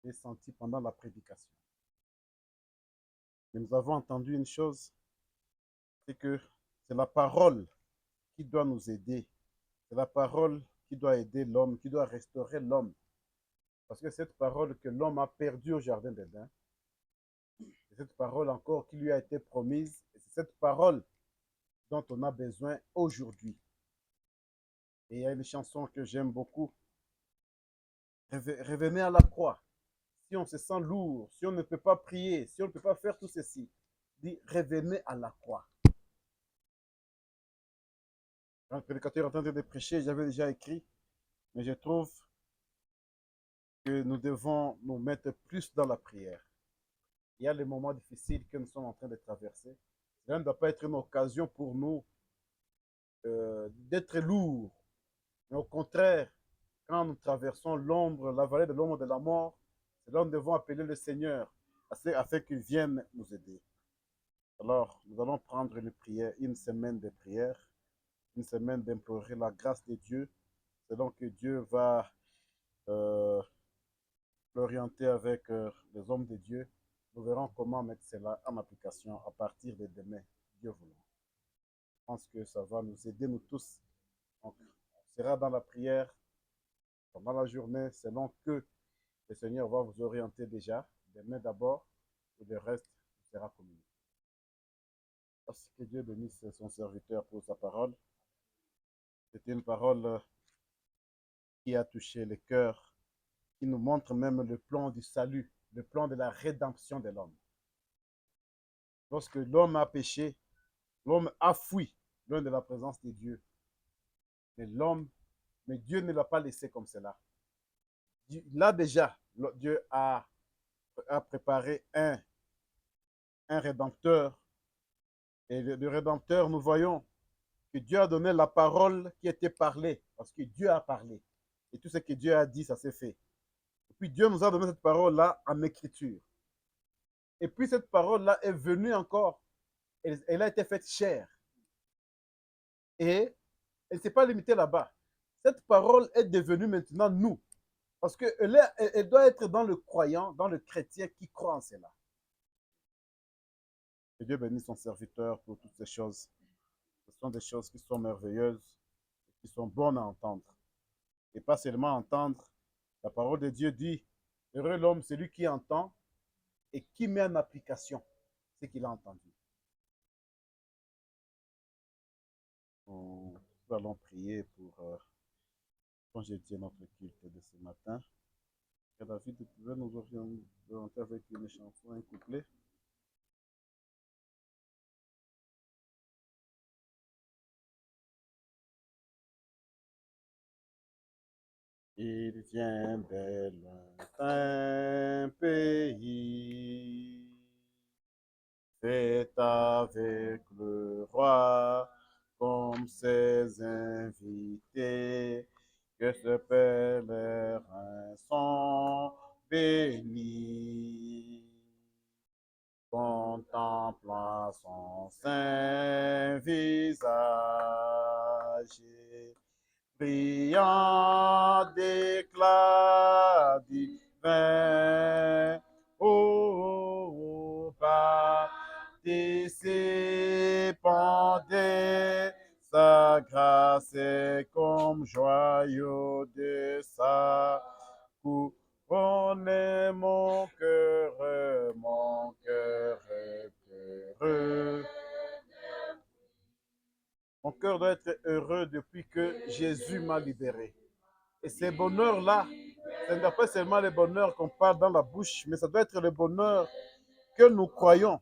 Je l'ai senti pendant la prédication. Mais nous avons entendu une chose, c'est que c'est la parole qui doit nous aider. C'est la parole qui doit aider l'homme, qui doit restaurer l'homme. Parce que cette parole que l'homme a perdue au jardin d'Éden, c'est cette parole encore qui lui a été promise, et c'est cette parole dont on a besoin aujourd'hui. Et il y a une chanson que j'aime beaucoup. Revenez à la croix. Si on se sent lourd, si on ne peut pas prier, si on ne peut pas faire tout ceci, dit revenez à la croix. Quand le prédicateur est en train de prêcher, j'avais déjà écrit, mais je trouve que nous devons nous mettre plus dans la prière. Il y a les moments difficiles que nous sommes en train de traverser. Cela ne doit pas être une occasion pour nous d'être lourds. Mais au contraire, quand nous traversons l'ombre, la vallée de l'ombre de la mort, c'est là que nous devons appeler le Seigneur afin qu'il vienne nous aider. Alors, nous allons prendre une prière, une semaine de prière, une semaine d'implorer la grâce de Dieu, selon que Dieu va l'orienter avec les hommes de Dieu. Nous verrons comment mettre cela en application à partir de demain, Dieu voulant. Je pense que ça va nous aider, nous tous. Donc, on sera dans la prière pendant la journée, selon que le Seigneur va vous orienter déjà. Demain d'abord, et le reste sera communiqué. Parce que Dieu bénisse son serviteur pour sa parole. C'est une parole qui a touché le cœur, qui nous montre même le plan du salut, le plan de la rédemption de l'homme. Lorsque l'homme a péché, l'homme a fui loin de la présence de Dieu. Mais Dieu ne l'a pas laissé comme cela. Là déjà, Dieu a préparé un rédempteur. Et le rédempteur, nous voyons que Dieu a donné la parole qui était parlée, parce que Dieu a parlé. Et tout ce que Dieu a dit, ça s'est fait. Et puis Dieu nous a donné cette parole-là en écriture. Et puis cette parole-là est venue encore. Elle a été faite chair. Et elle ne s'est pas limitée là-bas. Cette parole est devenue maintenant nous. Parce qu'elle doit être dans le croyant, dans le chrétien qui croit en cela. Que Dieu bénisse son serviteur pour toutes ces choses. Ce sont des choses qui sont merveilleuses, qui sont bonnes à entendre. Et pas seulement entendre. La parole de Dieu dit, heureux l'homme, celui qui entend et qui met en application ce qu'il a entendu. Nous allons prier pour congédier notre culte de ce matin. Que David pouvait nous orienter avec une chanson, un couplet. Il vient de lointain pays, fait avec le roi comme ses invités, que ce pèlerin sont bénis. Contemplant son saint visage, brillant d'éclat divin, oh, participant de sa grâce et comme joyau de sa couronne, mon cœur heureux. Mon cœur doit être heureux depuis que Jésus m'a libéré. Et ces bonheurs-là, ce n'est pas seulement le bonheur qu'on parle dans la bouche, mais ça doit être le bonheur que nous croyons.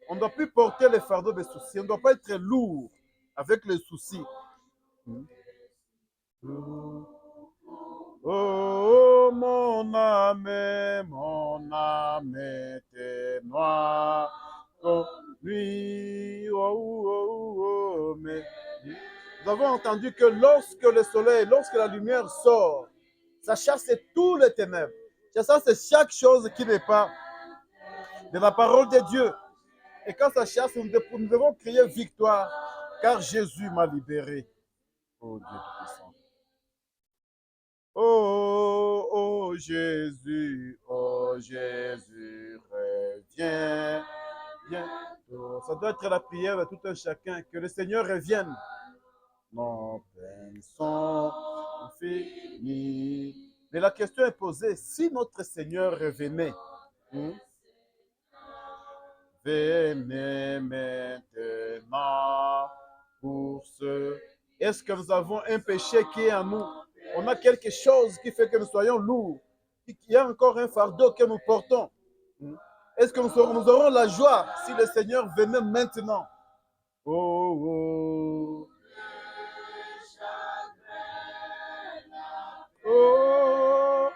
On ne doit plus porter les fardeaux des soucis. On ne doit pas être lourd avec les soucis. Oh, mon âme était noire comme nuit. Oh, oh, oh, mais nous avons entendu que lorsque le soleil, lorsque la lumière sort, ça chasse tous les ténèbres. Ça, c'est chaque chose qui n'est pas de la parole de Dieu. Et quand ça chasse, nous devons crier victoire, car Jésus m'a libéré. Oh Dieu Tout-Puissant. Oh Jésus, reviens. Bientôt. Ça doit être la prière de tout un chacun, que le Seigneur revienne. Nos peines sont finies. Mais la question est posée, si notre Seigneur revenait, venez maintenant pour ce. Est-ce que nous avons un péché qui est en nous? On a quelque chose qui fait que nous soyons lourds. Il y a encore un fardeau que nous portons. Est-ce que nous aurons la joie si le Seigneur venait maintenant? Oh, oh. Oh,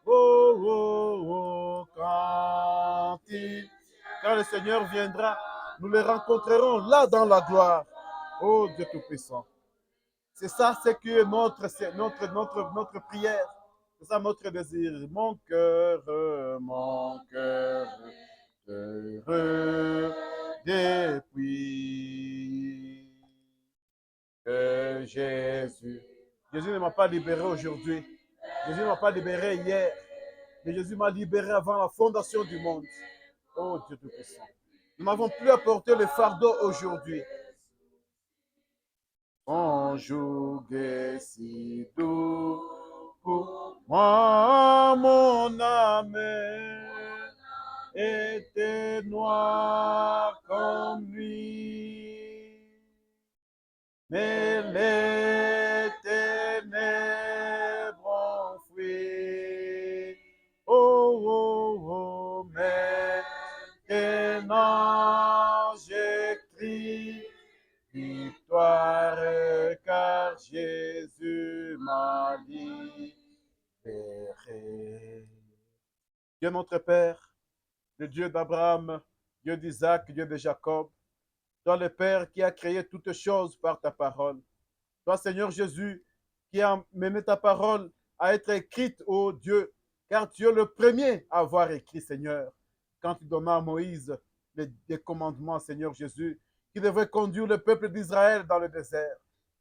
oh, oh, oh, quand le Seigneur viendra, nous le rencontrerons là dans la gloire. Oh Dieu Tout-Puissant. C'est ça, c'est que notre prière. C'est ça notre désir. Mon cœur heureux depuis que Jésus ne m'a pas libéré aujourd'hui. Jésus ne m'a pas libéré hier. Mais Jésus m'a libéré avant la fondation du monde. Oh Dieu Tout-Puissant. Nous n'avons plus à porter le fardeau aujourd'hui. Mon joug est si doux pour moi, mon âme était noire comme nuit. Mais les ténèbres enfouies, oh, oh, oh, maintenant j'écris victoire, car Jésus m'a libéré. Dieu notre Père, le Dieu d'Abraham, Dieu d'Isaac, Dieu de Jacob, toi le Père qui a créé toutes choses par ta parole. Toi, Seigneur Jésus, qui a mené ta parole à être écrite, ô Dieu, car tu es le premier à avoir écrit, Seigneur, quand tu donnais à Moïse les commandements, Seigneur Jésus, qui devrait conduire le peuple d'Israël dans le désert.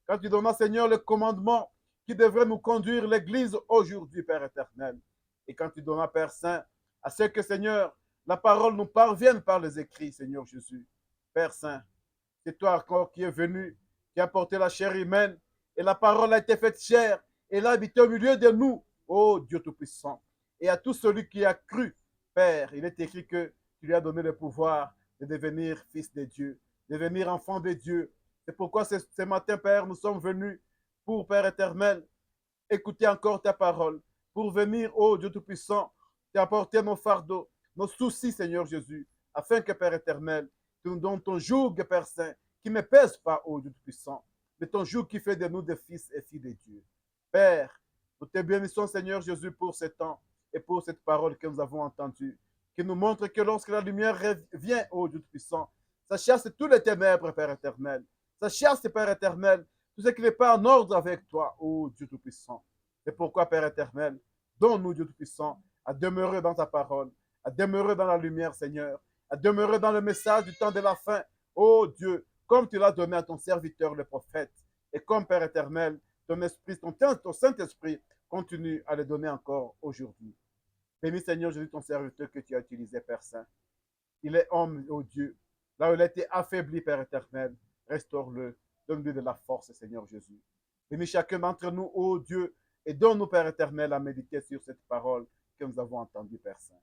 Quand tu donnas, Seigneur, le commandement qui devrait nous conduire l'Église aujourd'hui, Père éternel. Et quand tu donnas, Père Saint, à ce que, Seigneur, la parole nous parvienne par les écrits, Seigneur Jésus. Père Saint, c'est toi encore qui es venu, qui a porté la chair humaine, et la parole a été faite chair, et l'a habité au milieu de nous, ô Dieu Tout-Puissant. Et à tout celui qui a cru, Père, il est écrit que tu lui as donné le pouvoir de devenir fils de Dieu, de devenir enfant de Dieu. C'est pourquoi ce matin, Père, nous sommes venus pour, Père éternel, écouter encore ta parole, pour venir, ô Dieu Tout-Puissant, t'apporter nos fardeaux, nos soucis, Seigneur Jésus, afin que, Père éternel, tu nous donnes ton joug, Père Saint, qui ne pèse pas, ô Dieu Tout-Puissant, mais ton joug qui fait de nous des fils et filles de Dieu. Père, nous te bénissons, Seigneur Jésus, pour ce temps et pour cette parole que nous avons entendue, qui nous montre que lorsque la lumière vient, ô Dieu Tout-Puissant, ça chasse tous les ténèbres, Père éternel. Ça chasse, Père éternel, tout ce qui n'est pas en ordre avec toi, ô Dieu Tout-Puissant. C'est pourquoi, Père éternel, donne-nous, Dieu Tout-Puissant, à demeurer dans ta parole, à demeurer dans la lumière, Seigneur, à demeurer dans le message du temps de la fin, ô Dieu, comme tu l'as donné à ton serviteur, le prophète, et comme, Père éternel, ton esprit, ton Saint-Esprit continue à le donner encore aujourd'hui. Bénis, Seigneur Jésus, ton serviteur que tu as utilisé, Père Saint. Il est homme, ô Dieu. Là où il a été affaibli, Père éternel, restaure-le. Donne-lui de la force, Seigneur Jésus. Bénis chacun d'entre nous, ô Dieu, et donne-nous, Père éternel, à méditer sur cette parole que nous avons entendue, Père Saint.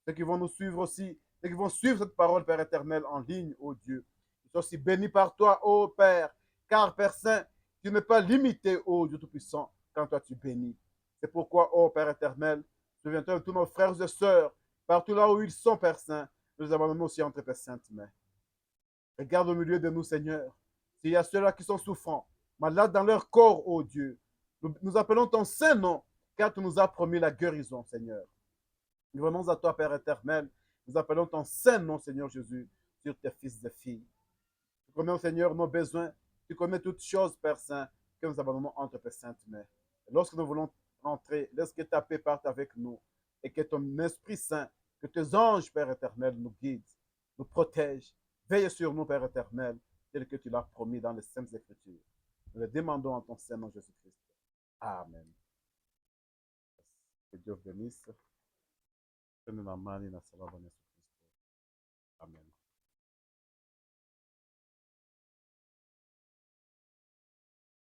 Ceux qui vont nous suivre aussi, ceux qui vont suivre cette parole, Père éternel, en ligne, ô Dieu, ils sont aussi bénis par toi, ô Père, car, Père Saint, tu n'es pas limité, ô Dieu Tout-Puissant, quand toi tu bénis. C'est pourquoi, ô Père éternel, souviens-toi de tous nos frères et sœurs, partout là où ils sont, Père Saint, nous abandonnons aussi entre tes saintes mains. Regarde au milieu de nous, Seigneur. S'il y a ceux-là qui sont souffrants, malades dans leur corps, ô Dieu, nous appelons ton saint nom, car tu nous as promis la guérison, Seigneur. Nous venons à toi, Père éternel. Nous appelons ton saint nom, Seigneur Jésus, sur tes fils et filles. Tu connais, Seigneur, nos besoins. Tu connais toutes choses, Père Saint, que nous abandonnons entre tes saintes mains. Et lorsque nous voulons rentrer, laisse que ta paix parte avec nous et que ton Esprit Saint, que tes anges, Père éternel, nous guident, nous protègent. Veille sur nous, Père éternel, tel que tu l'as promis dans les Saintes Écritures. Nous le demandons en ton Saint-Nom, Jésus-Christ. Amen. Que Dieu bénisse. Amen.